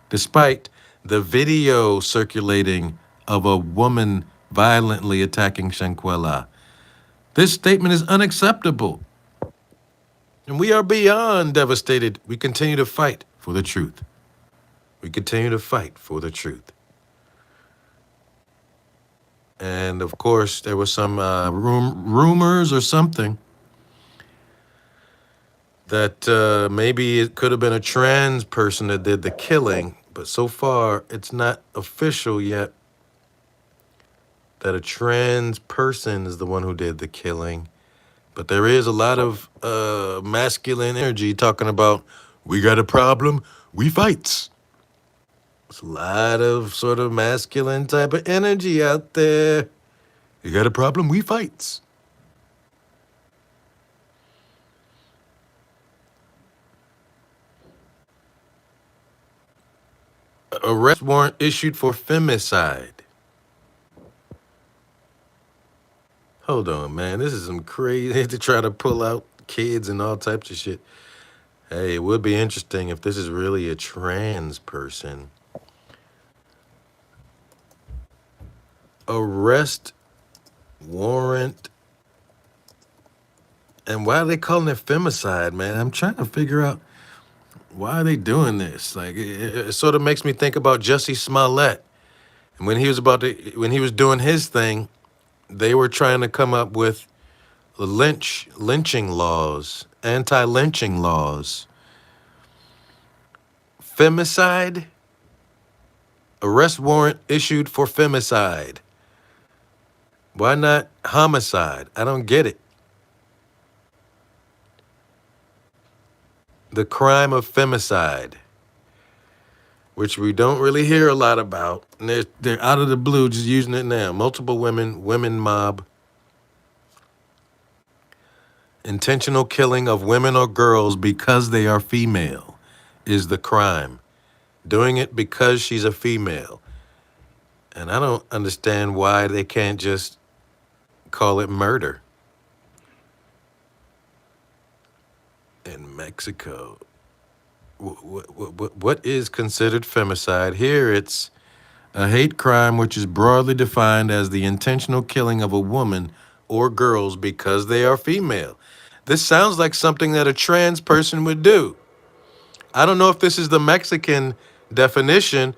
despite the video circulating of a woman violently attacking Shanquella. This statement is unacceptable, and we are beyond devastated. We continue to fight for the truth. We continue to fight for the truth. And of course, there was some rumors or something that maybe it could have been a trans person that did the killing, but so far it's not official yet that a trans person is the one who did the killing. But there is a lot of masculine energy talking about, we got a problem, we fights. There's a lot of sort of masculine type of energy out there. You got a problem, we fights. Arrest warrant issued for femicide. Hold on, man. This is some crazy to try to pull out kids and all types of shit. Hey, it would be interesting if this is really a trans person. Arrest warrant. And why are they calling it femicide, man? I'm trying to figure out why are they doing this. Like, it sort of makes me think about Jussie Smollett. And when he was doing his thing, they were trying to come up with lynching laws, anti-lynching laws. Femicide? Arrest warrant issued for femicide. Why not homicide? I don't get it. The crime of femicide, which we don't really hear a lot about. And they're out of the blue just using it now. Multiple women mob. Intentional killing of women or girls because they are female is the crime. Doing it because she's a female. And I don't understand why they can't just call it murder in Mexico. What is considered femicide? Here it's a hate crime which is broadly defined as the intentional killing of a woman or girls because they are female. This sounds like something that a trans person would do. I don't know if this is the Mexican definition,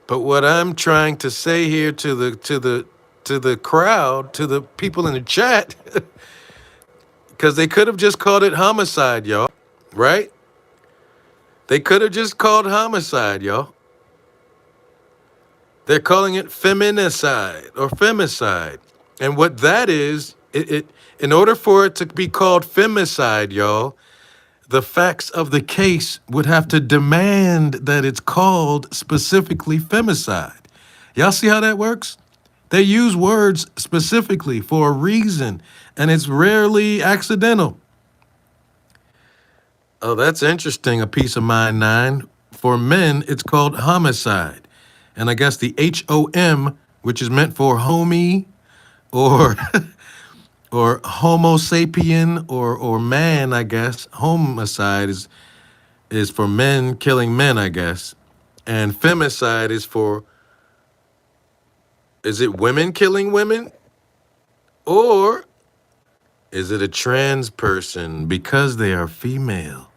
but what I'm trying to say here to the crowd, to the people in the chat, because they could have just called it homicide, y'all, right? They could have just called homicide, y'all. They're calling it feminicide or femicide. And what that is, in order for it to be called femicide, y'all, the facts of the case would have to demand that it's called specifically femicide. Y'all see how that works? They use words specifically for a reason, and it's rarely accidental. Oh, that's interesting, a piece of mind 9. For men, it's called homicide. And I guess the HOM, which is meant for homie or or homo sapien or man, I guess. Homicide is for men killing men, I guess. And femicide is it women killing women? Or is it a trans person because they are female?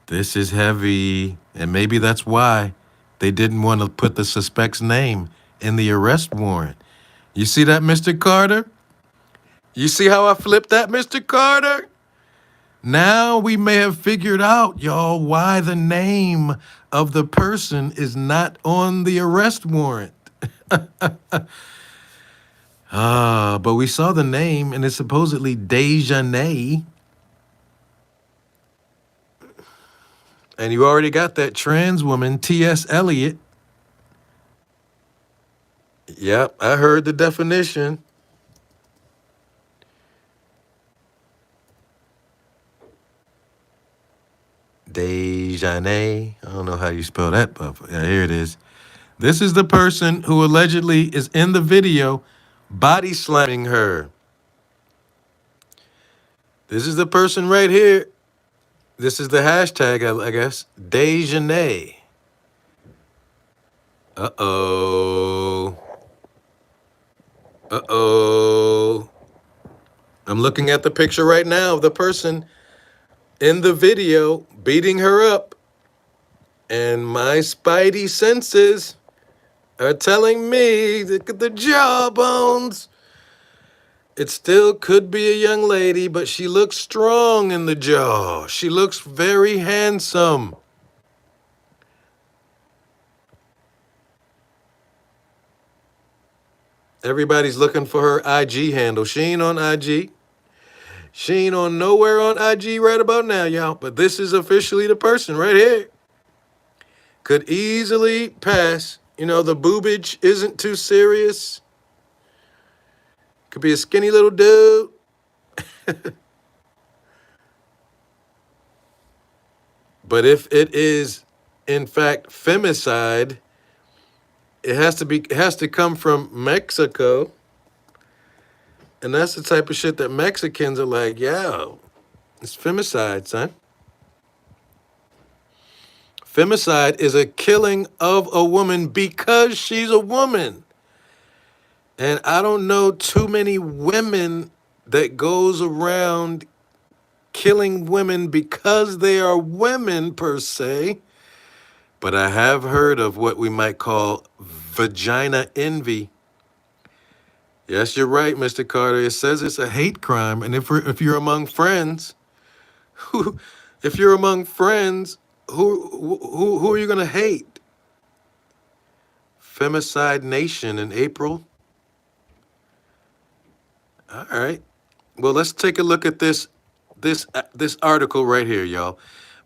This is heavy, and maybe that's why they didn't want to put the suspect's name in the arrest warrant. You see that, Mr. Carter? You see how I flipped that, Mr. Carter? Now we may have figured out, y'all, why the name of the person is not on the arrest warrant. But we saw the name, and it's supposedly Dejanay. And you already got that trans woman, T.S. Eliot. Yep, I heard the definition. Dejanay. I don't know how you spell that, but yeah, here it is. This is the person who allegedly is in the video body slamming her. This is the person right here. This is the hashtag, I guess. Dejanay. Uh-oh. Uh-oh. I'm looking at the picture right now of the person in the video beating her up. And my spidey senses are telling me, look at the jawbones. It still could be a young lady, but she looks strong in the jaw. She looks very handsome. Everybody's looking for her IG handle. She ain't on IG. She ain't on nowhere on IG right about now, y'all. But this is officially the person right here. Could easily pass. You know, the boobage isn't too serious. Could be a skinny little dude. But if it is, in fact, femicide, it has to come from Mexico. And that's the type of shit that Mexicans are like, yo, it's femicide, son. Femicide is a killing of a woman because she's a woman. And I don't know too many women that goes around killing women because they are women per se. But I have heard of what we might call vagina envy. Yes, you're right, Mr. Carter. It says it's a hate crime. And if you're among friends, who are you gonna hate? Femicide Nation in April. All right. Well, let's take a look at this article right here, y'all,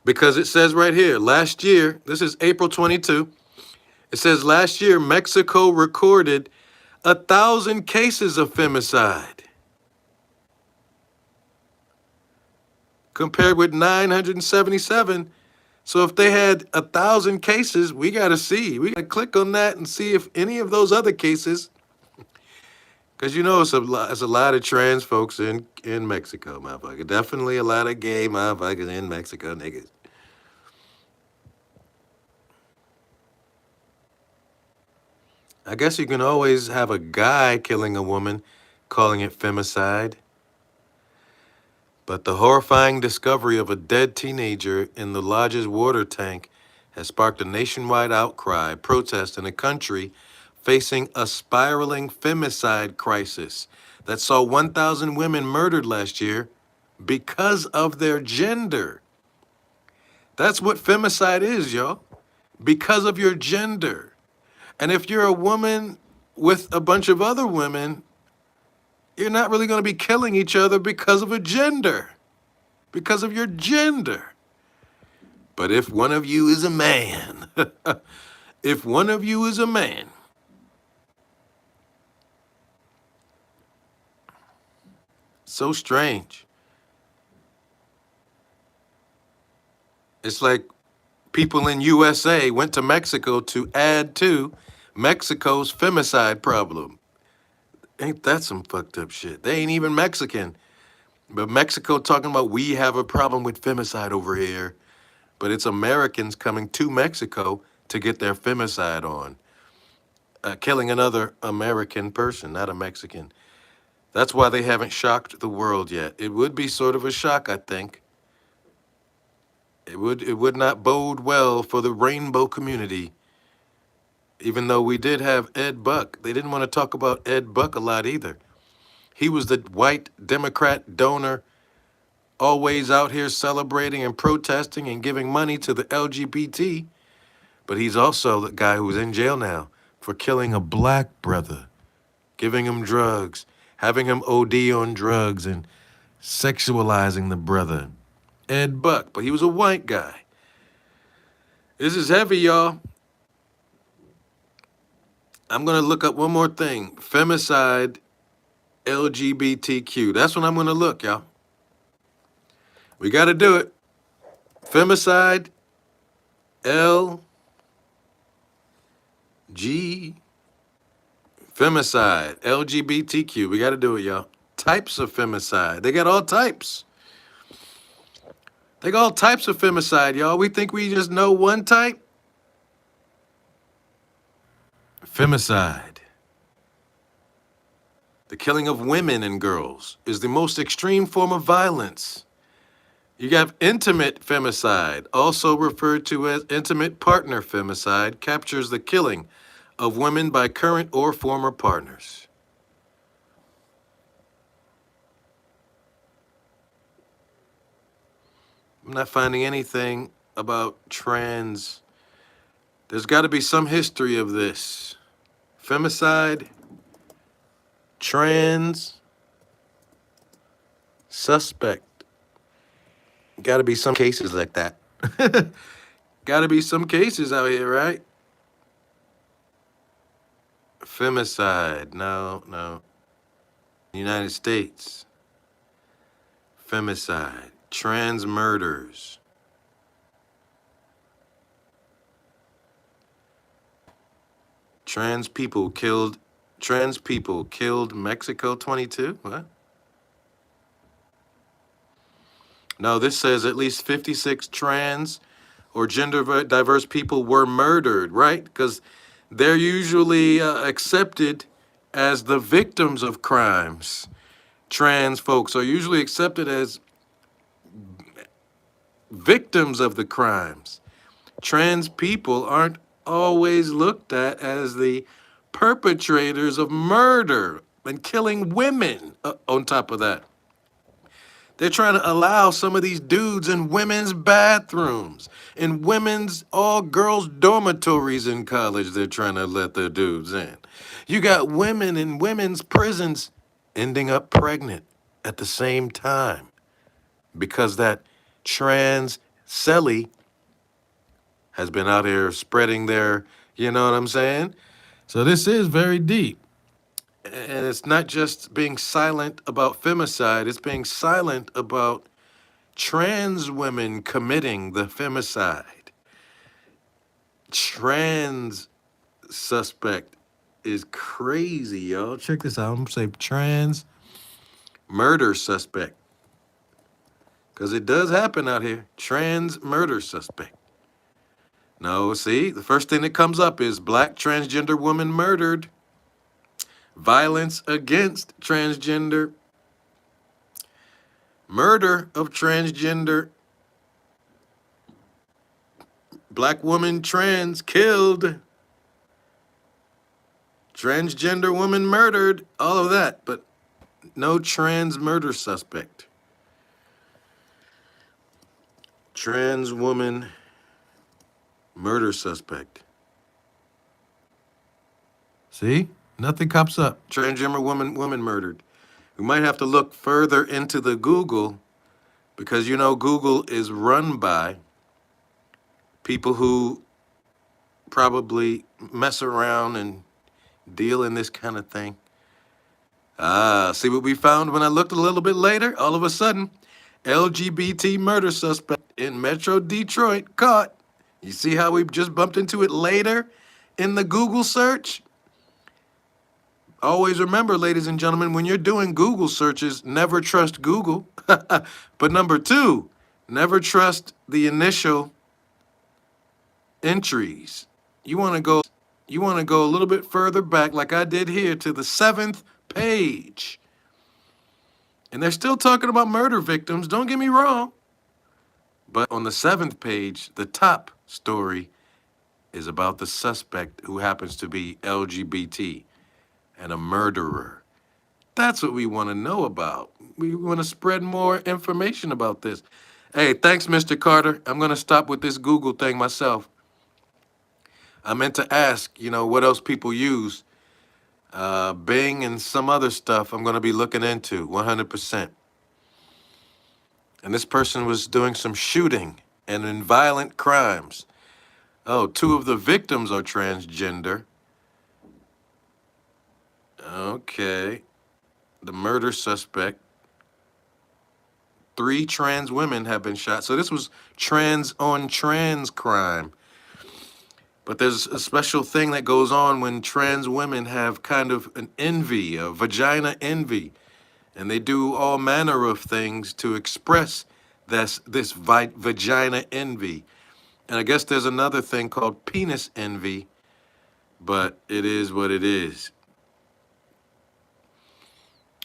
because it says right here, last year, this is April 22. It says last year Mexico recorded 1,000 cases of femicide, compared with 977 So if they had 1,000 cases, we got to see. We got to click on that and see if any of those other cases, because you know it's a lot of trans folks in Mexico, motherfucker. Definitely a lot of gay motherfuckers in Mexico, niggas. I guess you can always have a guy killing a woman, calling it femicide. But the horrifying discovery of a dead teenager in the lodge's water tank has sparked a nationwide outcry, protest in a country facing a spiraling femicide crisis that saw 1,000 women murdered last year because of their gender. That's what femicide is, y'all. Because of your gender. And if you're a woman with a bunch of other women, you're not really going to be killing each other because of a gender. Because of your gender. But if one of you is a man, if one of you is a man, so strange. It's like people in USA went to Mexico to add to Mexico's femicide problem. Ain't that some fucked up shit? They ain't even Mexican. But Mexico talking about we have a problem with femicide over here. But it's Americans coming to Mexico to get their femicide on. Killing another American person, not a Mexican. That's why they haven't shocked the world yet. It would be sort of a shock, I think. It would not bode well for the rainbow community. Even though we did have Ed Buck. They didn't want to talk about Ed Buck a lot either. He was the white Democrat donor, always out here celebrating and protesting and giving money to the LGBT. But he's also the guy who's in jail now for killing a black brother, giving him drugs, having him OD on drugs and sexualizing the brother. Ed Buck, but he was a white guy. This is heavy, y'all. I'm going to look up one more thing. Femicide, LGBTQ. That's what I'm going to look, y'all. We got to do it. Femicide, femicide, LGBTQ. We got to do it, y'all. Types of femicide. They got all types. They got all types of femicide, y'all. We think we just know one type? Femicide. The killing of women and girls is the most extreme form of violence. You have intimate femicide, also referred to as intimate partner femicide, captures the killing of women by current or former partners. I'm not finding anything about trans. There's got to be some history of this. Femicide, trans, suspect. Got to be some cases like that. Got to be some cases out here, right? Femicide, no. United States. Femicide, trans murders. Trans people killed Mexico 22? What? No, this says at least 56 trans or gender diverse people were murdered, right? Because they're usually accepted as the victims of crimes. Trans folks are usually accepted as victims of the crimes. Trans people aren't always looked at as the perpetrators of murder and killing women on top of that. They're trying to allow some of these dudes in women's bathrooms, in women's all-girls dormitories in college. They're trying to let their dudes in. You got women in women's prisons ending up pregnant at the same time because that trans celly has been out here spreading their, you know what I'm saying? So this is very deep. And it's not just being silent about femicide, it's being silent about trans women committing the femicide. trans suspect is crazy, y'all. Check this out. I'm gonna say trans murder suspect. Because it does happen out here. Trans murder suspect. No, see, the first thing that comes up is black transgender woman murdered. Violence against transgender. Murder of transgender. Black woman trans killed. Transgender woman murdered. All of that, but no trans murder suspect. Trans woman murder suspect. See? Nothing comes up. Transgender woman murdered. We might have to look further into the Google because you know Google is run by people who probably mess around and deal in this kind of thing. See what we found when I looked a little bit later? All of a sudden, LGBT murder suspect in Metro Detroit caught. You see how we just bumped into it later in the Google search? Always remember, ladies and gentlemen, when you're doing Google searches, never trust Google. But number two, never trust the initial entries. You want to go a little bit further back, like I did here, to the 7th page. And they're still talking about murder victims, don't get me wrong. But on the 7th page, the top story is about the suspect who happens to be LGBT and a murderer. That's what we want to know about. We want to spread more information about this. Hey, thanks, Mr. Carter. I'm going to stop with this Google thing myself. I meant to ask, what else people use. Bing and some other stuff I'm going to be looking into 100%. And this person was doing some shooting and in violent crimes. Oh, 2 of the victims are transgender. Okay. The murder suspect. 3 trans women have been shot. So this was trans on trans crime. But there's a special thing that goes on when trans women have kind of an envy, a vagina envy. And they do all manner of things to express this vagina envy. And I guess there's another thing called penis envy. But it is what it is.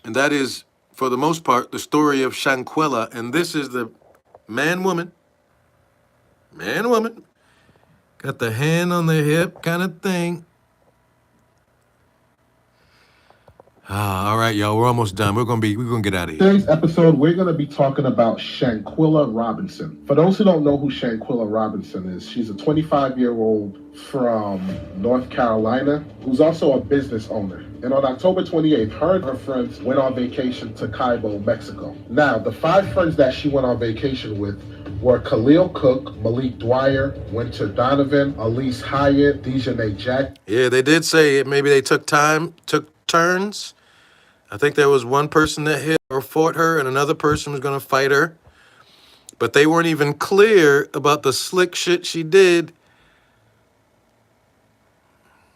And that is, for the most part, the story of Shanquella. And this is the man-woman. Man-woman. Got the hand on the hip kind of thing. All right, y'all, we're almost done. We're gonna get out of here. Today's episode, we're gonna be talking about Shanquella Robinson. For those who don't know who Shanquella Robinson is, she's a 25-year-old from North Carolina who's also a business owner. And on October 28th, her and her friends went on vacation to Cabo, Mexico. Now, the 5 friends that she went on vacation with were Khalil Cook, Malik Dwyer, Winter Donovan, Elise Hyatt, Dejanay Jack. Yeah, they did say maybe they took turns. I think there was one person that hit or fought her and another person was going to fight her. But they weren't even clear about the slick shit she did.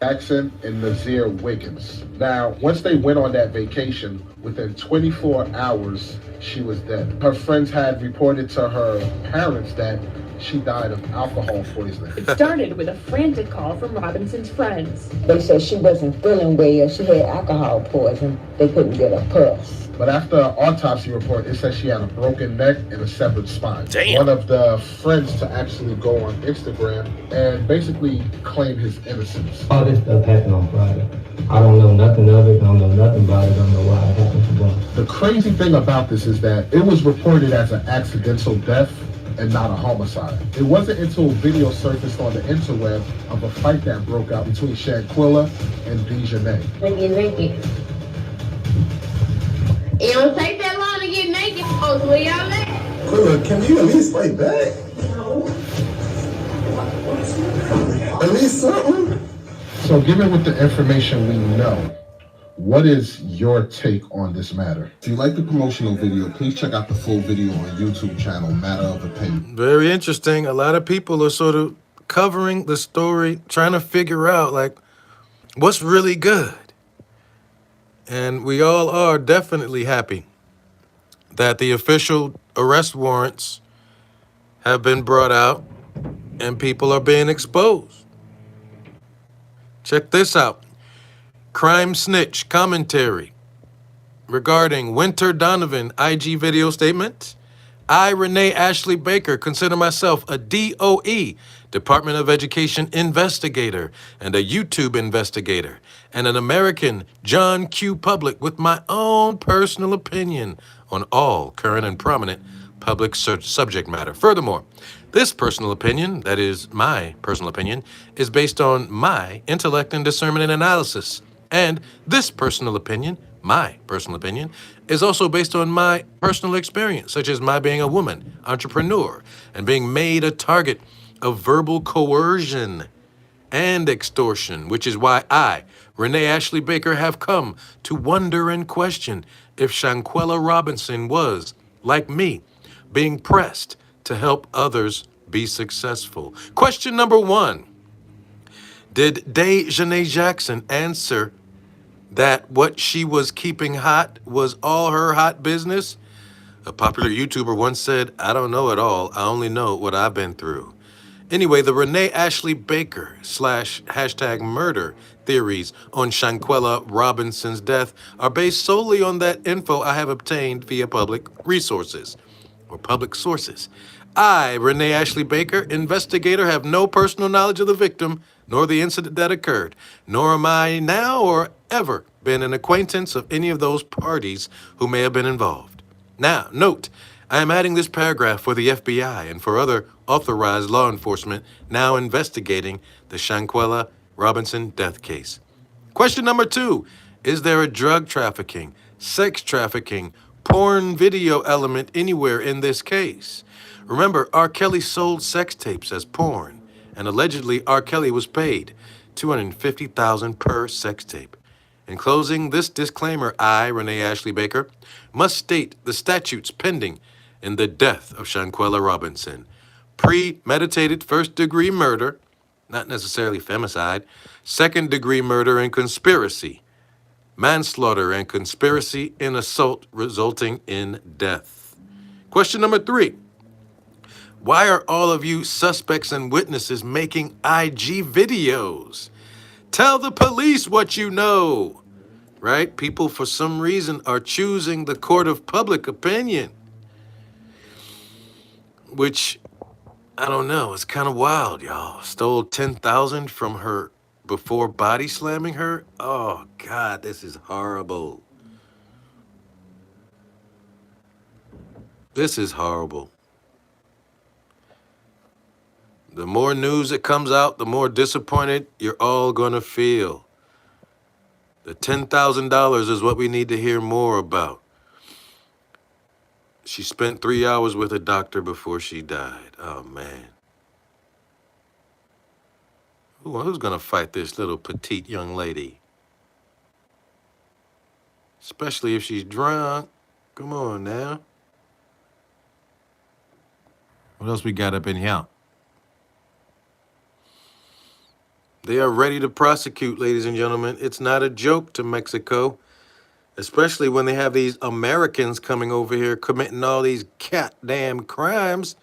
Jackson and Nazir Wiggins. Now, once they went on that vacation, within 24 hours, she was dead. Her friends had reported to her parents that she died of alcohol poisoning. It started with a frantic call from Robinson's friends. They said she wasn't feeling well. She had alcohol poison. They couldn't get a pulse. But after an autopsy report, it said she had a broken neck and a severed spine. Damn. One of the friends to actually go on Instagram and basically claim his innocence. All this stuff happened on Friday. I don't know nothing of it. I don't know nothing about it. I don't know why it happened to them. The crazy thing about this is that it was reported as an accidental death and not a homicide. It wasn't until a video surfaced on the interweb of a fight that broke out between Shanquella and Dejanay. Naked. It don't take that long to get naked, folks. Where y'all at? Quilla, can you at least fight back? At least something? So given with the information we know, what is your take on this matter? If you like the promotional video, please check out the full video on YouTube channel, Matter of Opinion. Very interesting. A lot of people are sort of covering the story, trying to figure out like what's really good. And we all are definitely happy that the official arrest warrants have been brought out and people are being exposed. Check this out. Crime Snitch commentary regarding Winter Donovan IG video statement. I, Renee Ashley Baker, consider myself a DOE, Department of Education investigator, and a YouTube investigator, and an American John Q. Public with my own personal opinion on all current and prominent public subject matter. Furthermore, this personal opinion, that is my personal opinion, is based on my intellect and discernment and analysis. And this personal opinion, my personal opinion, is also based on my personal experience, such as my being a woman, entrepreneur, and being made a target of verbal coercion and extortion, which is why I, Renee Ashley Baker, have come to wonder and question if Shanquella Robinson was, like me, being pressed to help others be successful. Question number 1. Did Dejanay Jackson answer that what she was keeping hot was all her hot business? A popular YouTuber once said, I don't know it all. I only know what I've been through. Anyway, the Renee Ashley Baker / #murder theories on Shanquella Robinson's death are based solely on that info I have obtained via public resources or public sources. I, Renee Ashley Baker, investigator, have no personal knowledge of the victim nor the incident that occurred, nor am I now or ever been an acquaintance of any of those parties who may have been involved. Now, note, I am adding this paragraph for the FBI and for other authorized law enforcement now investigating the Shanquella Robinson death case. Question number 2, is there a drug trafficking, sex trafficking, porn video element anywhere in this case? Remember, R. Kelly sold sex tapes as porn, and allegedly R. Kelly was paid $250,000 per sex tape. In closing, this disclaimer, I, Renee Ashley Baker, must state the statutes pending in the death of Shanquella Robinson. Premeditated first-degree murder, not necessarily femicide, second-degree murder and conspiracy, manslaughter and conspiracy in assault resulting in death. Question number 3. Why are all of you suspects and witnesses making IG videos? Tell the police what you know, right? People, for some reason, are choosing the court of public opinion, which, I don't know, it's kind of wild, y'all. Stole $10,000 from her before body slamming her? Oh, God, this is horrible. This is horrible. The more news that comes out, the more disappointed you're all going to feel. The $10,000 is what we need to hear more about. She spent 3 hours with a doctor before she died. Oh, man. Who's going to fight this little petite young lady? Especially if she's drunk. Come on now. What else we got up in here? They are ready to prosecute, ladies and gentlemen. It's not a joke to Mexico, especially when they have these Americans coming over here committing all these goddamn crimes.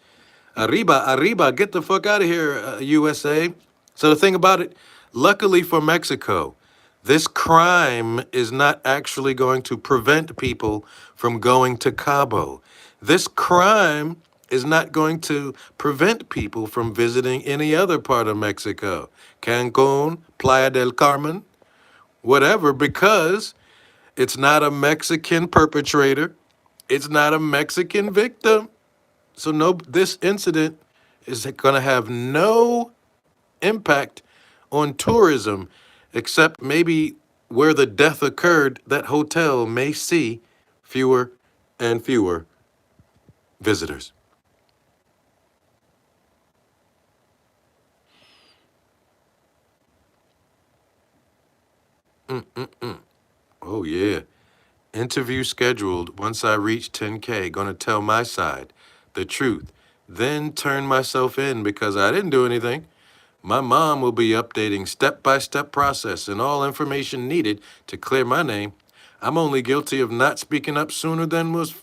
Arriba, arriba, get the fuck out of here, USA. So the thing about it, luckily for Mexico, this crime is not actually going to prevent people from going to Cabo. This crime is not going to prevent people from visiting any other part of Mexico. Cancun, Playa del Carmen, whatever, because it's not a Mexican perpetrator. It's not a Mexican victim. So no, this incident is going to have no impact on tourism, except maybe where the death occurred, that hotel may see fewer and fewer visitors. Oh, yeah. Interview scheduled once I reach 10K. Gonna tell my side, the truth. Then turn myself in because I didn't do anything. My mom will be updating step-by-step process and all information needed to clear my name. I'm only guilty of not speaking up sooner than that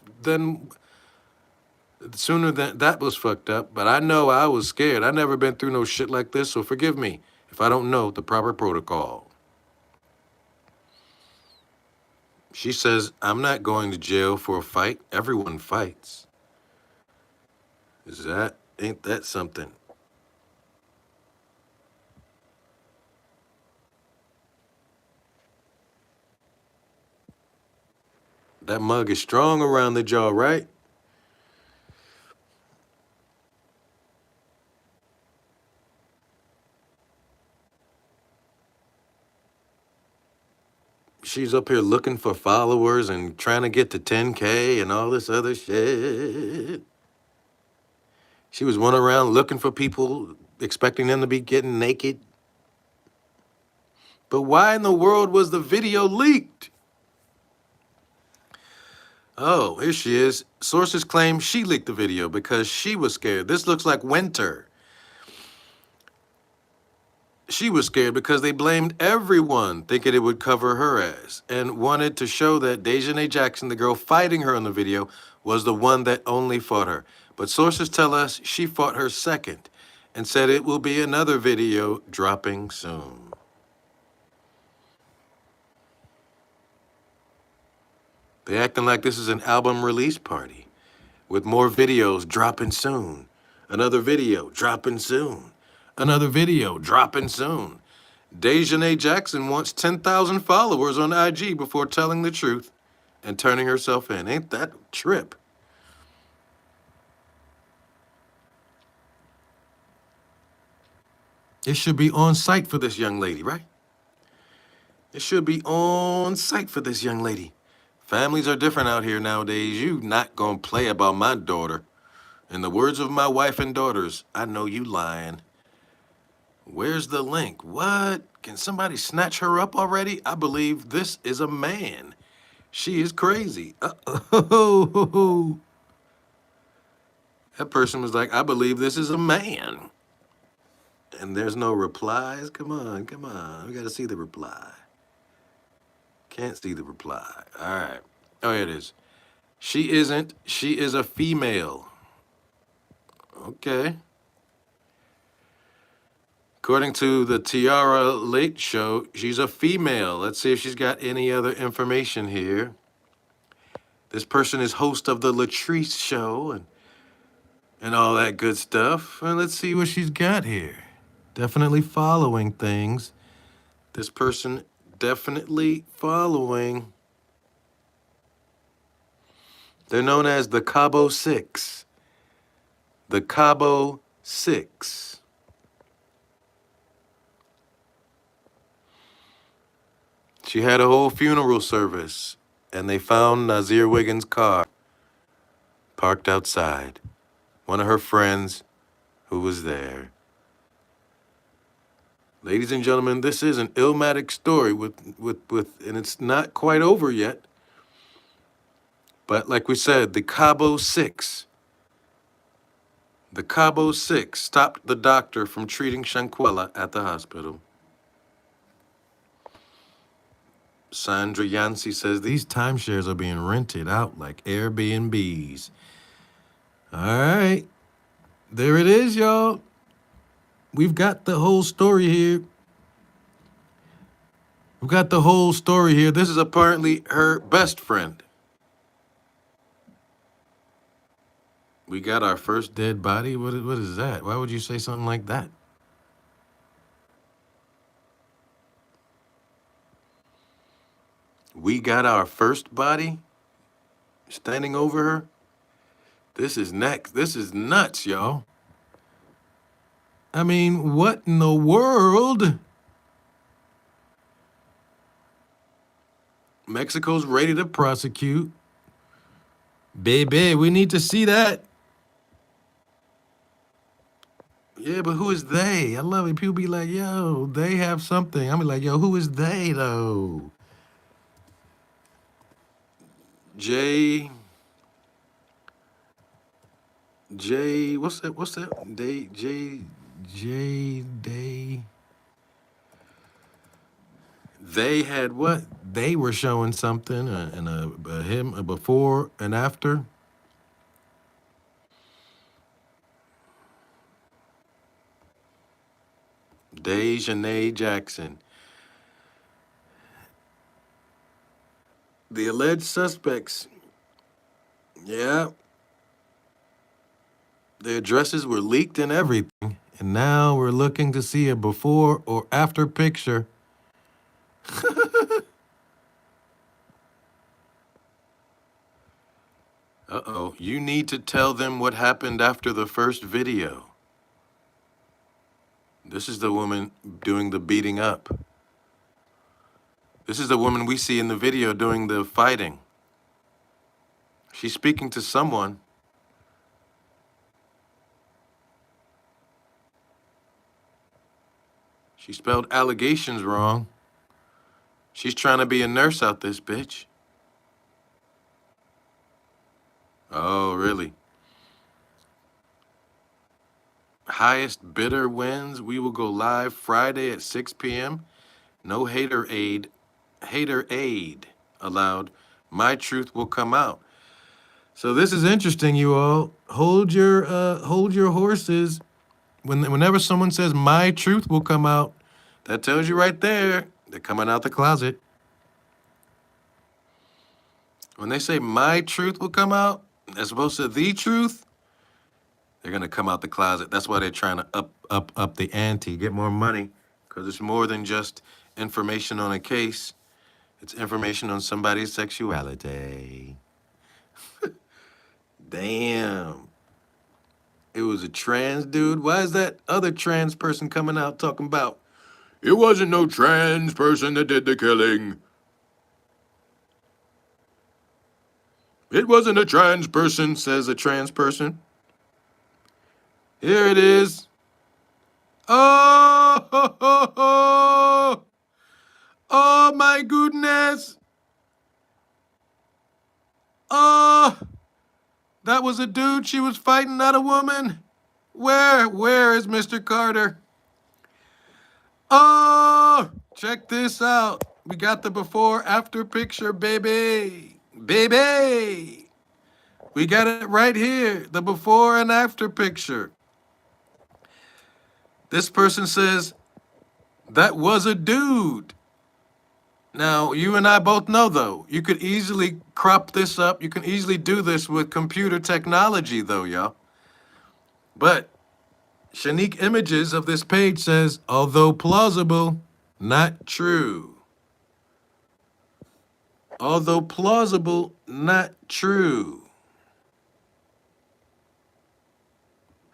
was fucked up, but I know I was scared. I never been through no shit like this, so forgive me if I don't know the proper protocol. She says, I'm not going to jail for a fight. Everyone fights. Ain't that something? That mug is strong around the jaw, right? She's up here looking for followers and trying to get to 10K and all this other shit. She was running around looking for people, expecting them to be getting naked. But why in the world was the video leaked? Oh, here she is. Sources claim she leaked the video because she was scared. This looks like Winter. She was scared because they blamed everyone, thinking it would cover her ass, and wanted to show that Dejanay Jackson, the girl fighting her in the video, was the one that only fought her. But sources tell us she fought her second and said it will be another video dropping soon. They acting like this is an album release party with more videos dropping soon. Another video dropping soon. Another video dropping soon. Dejanay Jackson wants 10,000 followers on IG before telling the truth and turning herself in. Ain't that a trip? It should be on site for this young lady, right? It should be on site for this young lady. Families are different out here nowadays. You not gonna play about my daughter. In the words of my wife and daughters, I know you lying. Where's the link? What? Can somebody snatch her up already? I believe this is a man. She is crazy. Uh-oh. That person was like, I believe this is a man. And there's no replies? Come on, come on. We got to see the reply. Can't see the reply. All right. Oh, here it is. She isn't. She is a female. Okay. According to the Tiara Late Show, she's a female. Let's see if she's got any other information here. This person is host of the Latrice Show and all that good stuff. And let's see what she's got here. Definitely following things. This person definitely following. They're known as the Cabo Six. The Cabo Six. She had a whole funeral service, and they found Nazir Wiggins' car parked outside. One of her friends who was there. Ladies and gentlemen, this is an Illmatic story and it's not quite over yet. But like we said, the Cabo Six. The Cabo Six stopped the doctor from treating Shanquella at the hospital. Sandra Yancey says these timeshares are being rented out like Airbnbs. All right. There it is, y'all. We've got the whole story here. We've got the whole story here. This is apparently her best friend. We got our first dead body. What is that? Why would you say something like that? We got our first body standing over her. This is next. This is nuts, y'all. I mean, what in the world? Mexico's ready to prosecute. Baby, we need to see that. Yeah, but who is they? I love it. People be like, yo, they have something. I'm like, yo, who is they, though? J, what's that? J They had what? They were showing something and him a before and after. Dejanay Jackson. The alleged suspects. Yeah. Their addresses were leaked and everything. And now we're looking to see a before or after picture. Uh-oh. You need to tell them what happened after the first video. This is the woman doing the beating up. This is the woman we see in the video doing the fighting. She's speaking to someone. She spelled allegations wrong. She's trying to be a nurse out this bitch. Oh, really? Highest bidder wins. We will go live Friday at 6 p.m. No hater aid allowed. My truth will come out. So this is interesting, you all. Hold your horses. Whenever someone says my truth will come out, that tells you right there they're coming out the closet. When they say my truth will come out, as opposed to the truth, they're gonna come out the closet. That's why they're trying to up the ante, get more money, because it's more than just information on a case. It's information on somebody's sexuality. Damn. It was a trans dude. Why is that other trans person coming out talking about it wasn't no trans person that did the killing? It wasn't a trans person, says a trans person. Here it is. Oh, ho, ho, ho. Oh my goodness. Oh, that was a dude. She was fighting, not a woman. Where is Mr. Carter? Oh, check this out. We got the before after picture, baby. Baby. We got it right here. The before and after picture. This person says, that was a dude. Now, you and I both know, though, you could easily crop this up. You can easily do this with computer technology, though, y'all. But Shanique Images of this page says, although plausible, not true. Although plausible, not true.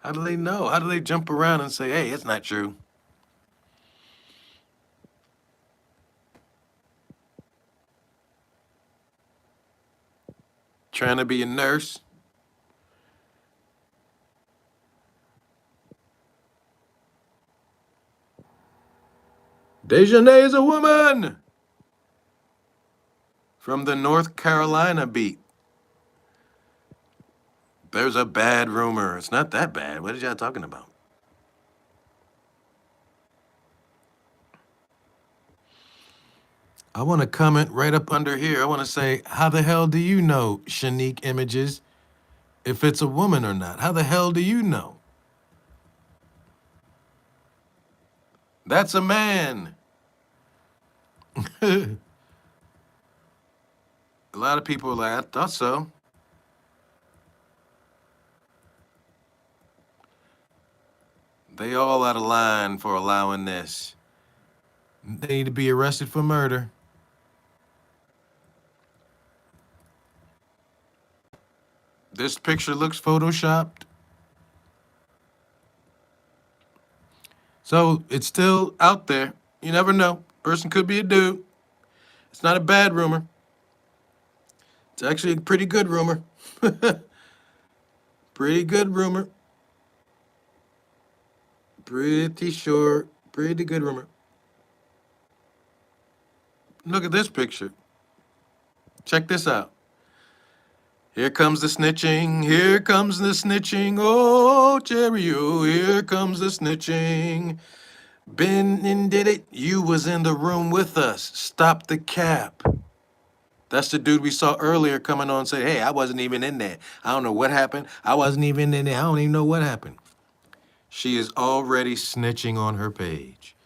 How do they know? How do they jump around and say, hey, it's not true? Trying to be a nurse. Dejanay is a woman from the North Carolina beat. There's a bad rumor. It's not that bad. What are y'all talking about? I want to comment right up under here. I want to say, how the hell do you know, Shanique Images, if it's a woman or not? How the hell do you know? That's a man. A lot of people are like, I thought so. They all out of line for allowing this. They need to be arrested for murder. This picture looks photoshopped. So it's still out there. You never know. Person could be a dude. It's not a bad rumor. It's actually a pretty good rumor. Pretty good rumor. Pretty sure. Pretty good rumor. Look at this picture. Check this out. Here comes the snitching. Here comes the snitching. Oh, Jerry, oh, here comes the snitching. Been and did it. You was in the room with us. Stop the cap. That's the dude we saw earlier coming on and say, hey, I wasn't even in there. I don't know what happened. I wasn't even in there. I don't even know what happened. She is already snitching on her page.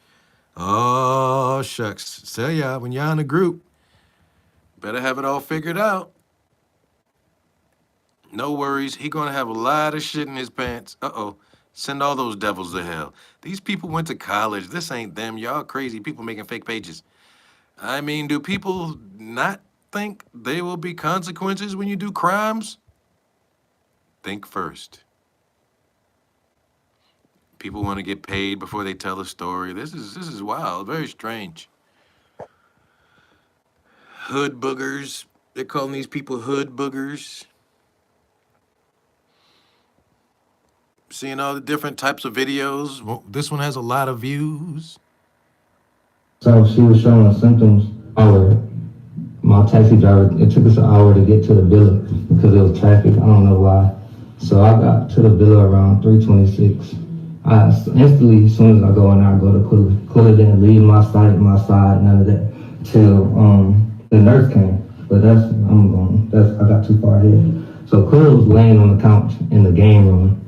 Oh, shucks. Tell y'all, when y'all in a group, better have it all figured out. No worries. He gonna have a lot of shit in his pants. Uh-oh. Send all those devils to hell. These people went to college. This ain't them. Y'all crazy people making fake pages. I mean, do people not think there will be consequences when you do crimes? Think first. People want to get paid before they tell a story. This is wild, very strange. Hood boogers. They're calling these people hood boogers. Seeing all the different types of videos. Well, this one has a lot of views. So she was showing symptoms. My taxi driver, it took us an hour to get to the villa because there was traffic. I don't know why. So I got to the villa around 3:26. I instantly, as soon as I go in there, I go to Quilla. Quilla didn't leave my side, none of that, till the nurse came. But I got too far ahead. So Quilla was laying on the couch in the game room.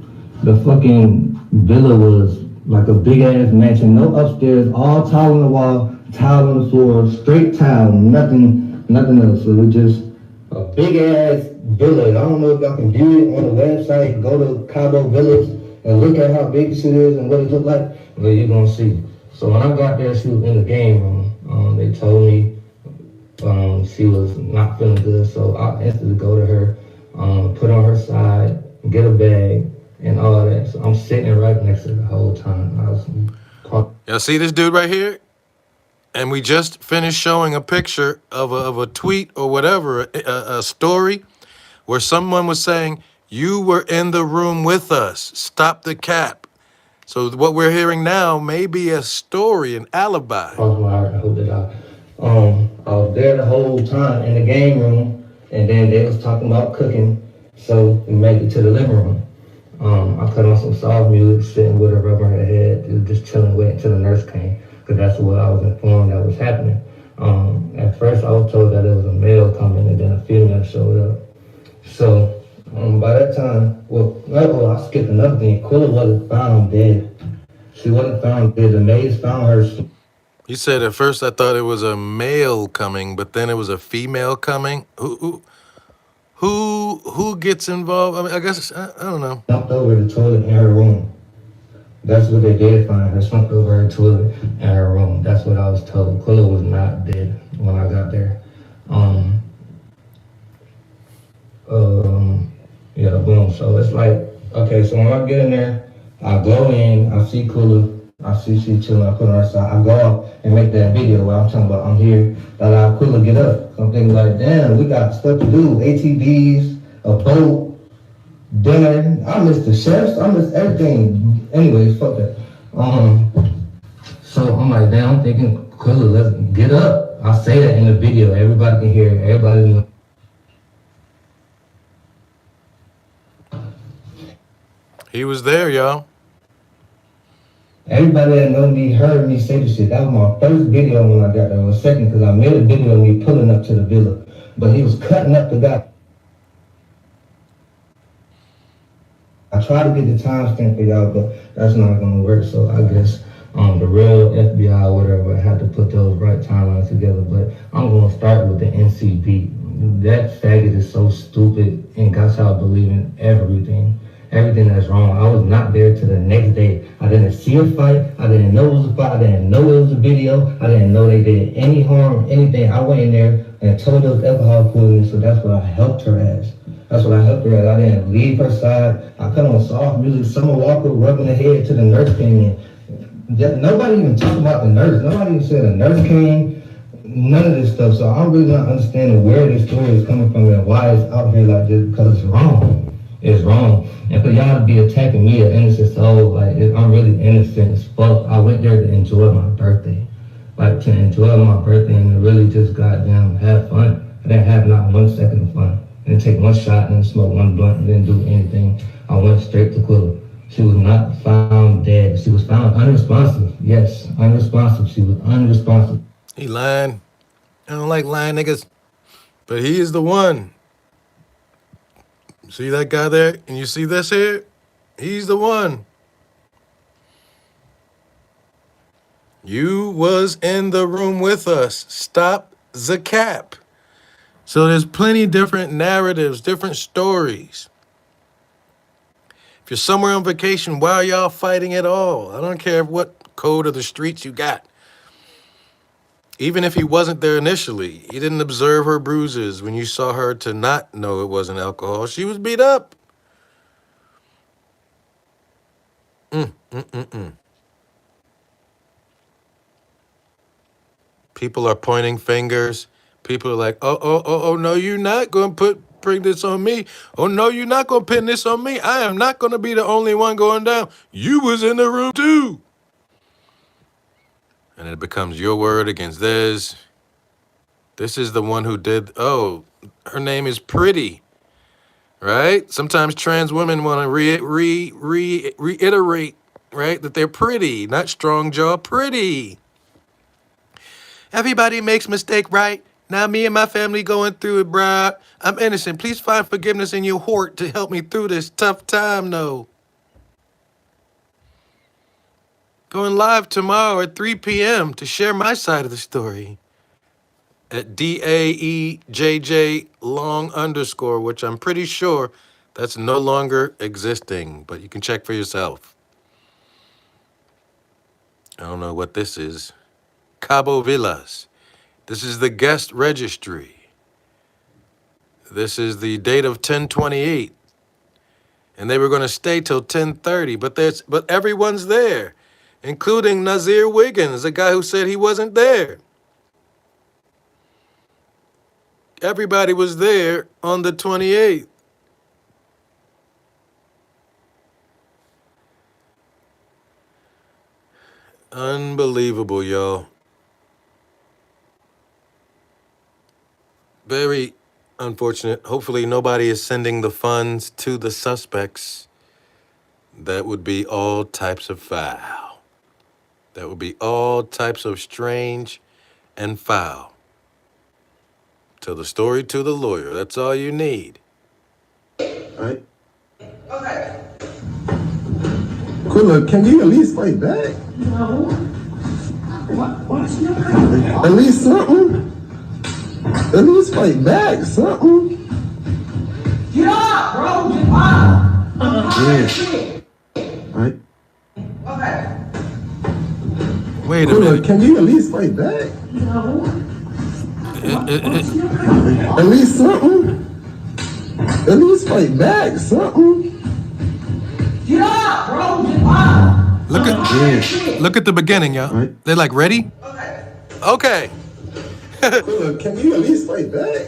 The fucking villa was like a big ass mansion, no upstairs, all tile on the wall, tile on the floor, straight tile, nothing else. So it was just a big ass villa. I don't know if y'all can view it on the website. Go to Cabo Villas and look at how big shit is and what it look like. But you're gonna see. So when I got there, she was in the game room. They told me she was not feeling good, so I instantly go to her, put on her side, get a bag, and all that. So I'm sitting right next to her the whole time. Y'all see this dude right here? And we just finished showing a picture of a tweet or whatever, a story, where someone was saying, you were in the room with us. Stop the cap. So what we're hearing now may be a story, an alibi. I was there the whole time in the game room, and then they was talking about cooking, so we made it to the living room. I put on some soft music, sitting with her, rubbing her head, just chilling, waiting until the nurse came, because that's what I was informed that was happening. At first, I was told that it was a male coming, and then a female showed up. So by that time, I skipped another thing. Quilla wasn't found dead. She wasn't found dead. The maids found her. You said at first I thought it was a male coming, but then it was a female coming. Who gets involved? I mean, I guess I don't know. Slumped over the toilet in her room. That's what they did find her. Slumped over her toilet in her room. That's what I was told. Quilla was not dead when I got there. Yeah, boom. So it's like, okay, so when I get in there, I go in, I see Quilla, I see she chilling, I put her aside. I go out and make that video where I'm talking about I'm here, that Quilla get up. So I'm thinking like, damn, we got stuff to do. ATVs, a boat, dinner. I missed the chefs, I missed everything. Anyways, fuck that. So I'm like, damn, I'm thinking, Quilla, let's get up. I say that in the video, everybody can hear it, everybody knows. He was there, y'all. Everybody that know me heard me say this shit. That was my first video when I got there. It was second because I made a video of me pulling up to the villa. But he was cutting up the guy. I tried to get the timestamp for y'all, but that's not gonna work. So I guess the real FBI or whatever had to put those right timelines together. But I'm gonna start with the NCB. That faggot is so stupid and got y'all believing everything that's wrong. I was not there till the next day. I didn't see a fight. I didn't know it was a fight. I didn't know it was a video. I didn't know they did any harm, anything. I went in there and told her it was alcohol poisoning, so that's what I helped her as. I didn't leave her side. I put on soft music. Summer Walker rubbing her head till the nurse came in. Nobody even talked about the nurse. Nobody even said the nurse came. None of this stuff. So I'm really not understanding where this story is coming from and why it's out here like this, because it's wrong. It's wrong. And for y'all to be attacking me, an innocent soul, like, I'm really innocent as fuck. I went there to enjoy my birthday. Like, to enjoy my birthday and to really just goddamn have fun. I didn't have not 1 second of fun. Didn't take one shot, didn't smoke one blunt, didn't do anything. I went straight to Quilla. She was not found dead. She was found unresponsive. Yes, unresponsive. She was unresponsive. He lying. I don't like lying niggas. But he is the one. See that guy there? And you see this here? He's the one. You was in the room with us. Stop the cap. So there's plenty different narratives, different stories. If you're somewhere on vacation, why are y'all fighting at all? I don't care what code of the streets you got. Even if he wasn't there initially, he didn't observe her bruises when you saw her to not know it wasn't alcohol. She was beat up. People are pointing fingers. People are like, oh, no, you're not going to bring this on me. Oh, no, you're not going to pin this on me. I am not going to be the only one going down. You was in the room too. And it becomes your word against theirs. This is the one who did, oh, her name is Pretty, right? Sometimes trans women want to reiterate, right, that they're pretty, not strong jaw, pretty. Everybody makes mistake, right? Now me and my family going through it, bruh. I'm innocent. Please find forgiveness in your heart to help me through this tough time, though. Going live tomorrow at 3 p.m. to share my side of the story. At DAEJJ long _, which I'm pretty sure that's no longer existing, but you can check for yourself. I don't know what this is. Cabo Villas. This is the guest registry. This is the date of 10/28. And they were going to stay till 10:30, but everyone's there, including Nazir Wiggins, the guy who said he wasn't there. Everybody was there on the 28th. Unbelievable, y'all. Very unfortunate. Hopefully nobody is sending the funds to the suspects. That would be all types of foul. That would be all types of strange and foul. Tell the story to the lawyer. That's all you need. All right. Okay. Quilla, can you at least fight back? No. What's your At least something. At least fight back, something. Get up, bro. Get up. Yeah. All right. Okay. Wait a Quilla, minute. can you at least fight back? No. At least something. At least fight back, something. Get up, bro. Get up. Look at the beginning, y'all. Right. They're like, ready? Okay. Quilla, can you at least fight back?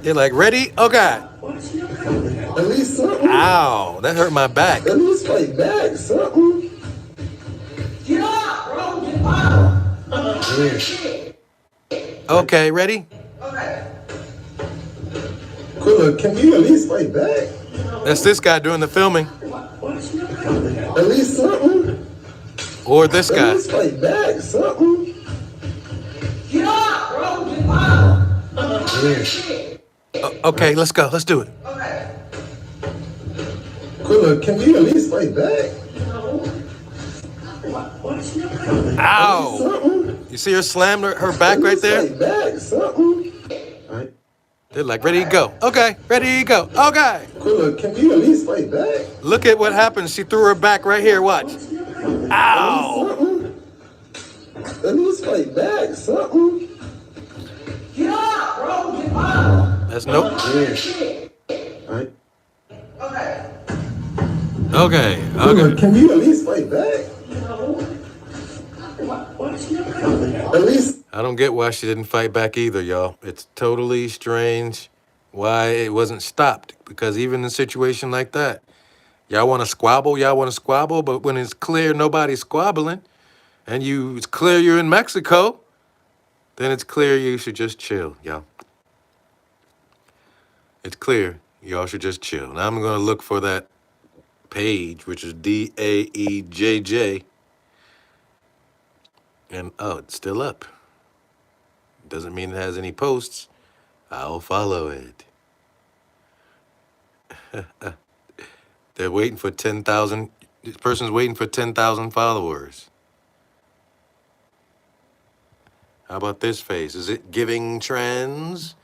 They're like, ready? Okay. At least something. Ow, that hurt my back. At least fight back, something. Get up, bro. Get up. Okay, ready? Quilla, can you at least fight back? That's this guy doing the filming. At least something. Or this guy. At least fight back, something. Get up, bro. Get up. Okay, let's go. Let's do it. Quilla, can you at least fight back? Ow! You see her slam her back right there? Fight back, something. Right. They're like, ready to go. Okay, ready to go. Okay. Quilla, can you at least fight back? Look at what happened. She threw her back right here. Watch. Ow! At least fight back, something. Get up, bro. Get up. That's nope. Right. Okay. Quilla, can you at least fight back? At least. I don't get why she didn't fight back either, y'all. It's totally strange why it wasn't stopped. Because even in a situation like that, y'all want to squabble, but when it's clear nobody's squabbling, and it's clear you're in Mexico, then it's clear you should just chill, y'all. It's clear. Y'all should just chill. Now I'm going to look for that page, which is DAEJJ. And, oh, it's still up. Doesn't mean it has any posts. I'll follow it. They're waiting for 10,000. This person's waiting for 10,000 followers. How about this face? Is it giving trends?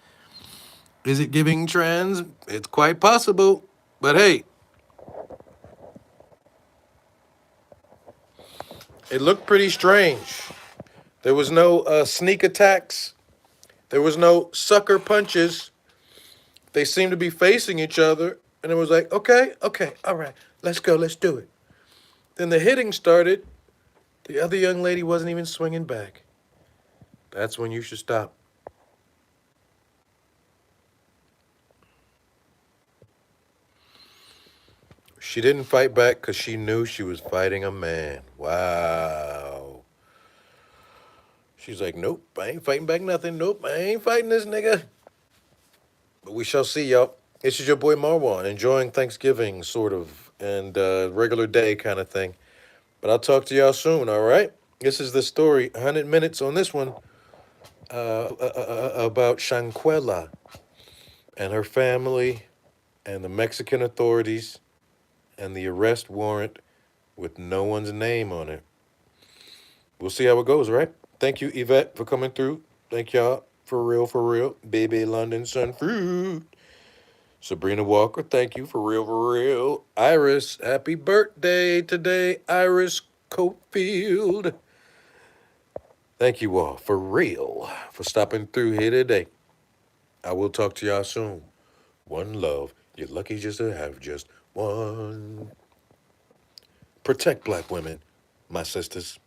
Is it giving trends? It's quite possible. But hey, it looked pretty strange. There was no sneak attacks. There was no sucker punches. They seemed to be facing each other. And it was like, okay, all right, let's go, let's do it. Then the hitting started. The other young lady wasn't even swinging back. That's when you should stop. She didn't fight back because she knew she was fighting a man. Wow. She's like, nope, I ain't fighting back nothing. Nope, I ain't fighting this nigga. But we shall see, y'all. This is your boy Marwan, enjoying Thanksgiving, sort of, and regular day kind of thing. But I'll talk to y'all soon, all right? This is the story, 100 minutes on this one, about Shanquella and her family and the Mexican authorities and the arrest warrant with no one's name on it. We'll see how it goes, right? Thank you, Yvette, for coming through. Thank y'all. For real. Baby London Sunfruit. Sabrina Walker, thank you. For real. Iris, happy birthday today. Iris Cofield. Thank you all, for real, for stopping through here today. I will talk to y'all soon. One love. You're lucky just to have just one. Protect black women, my sisters.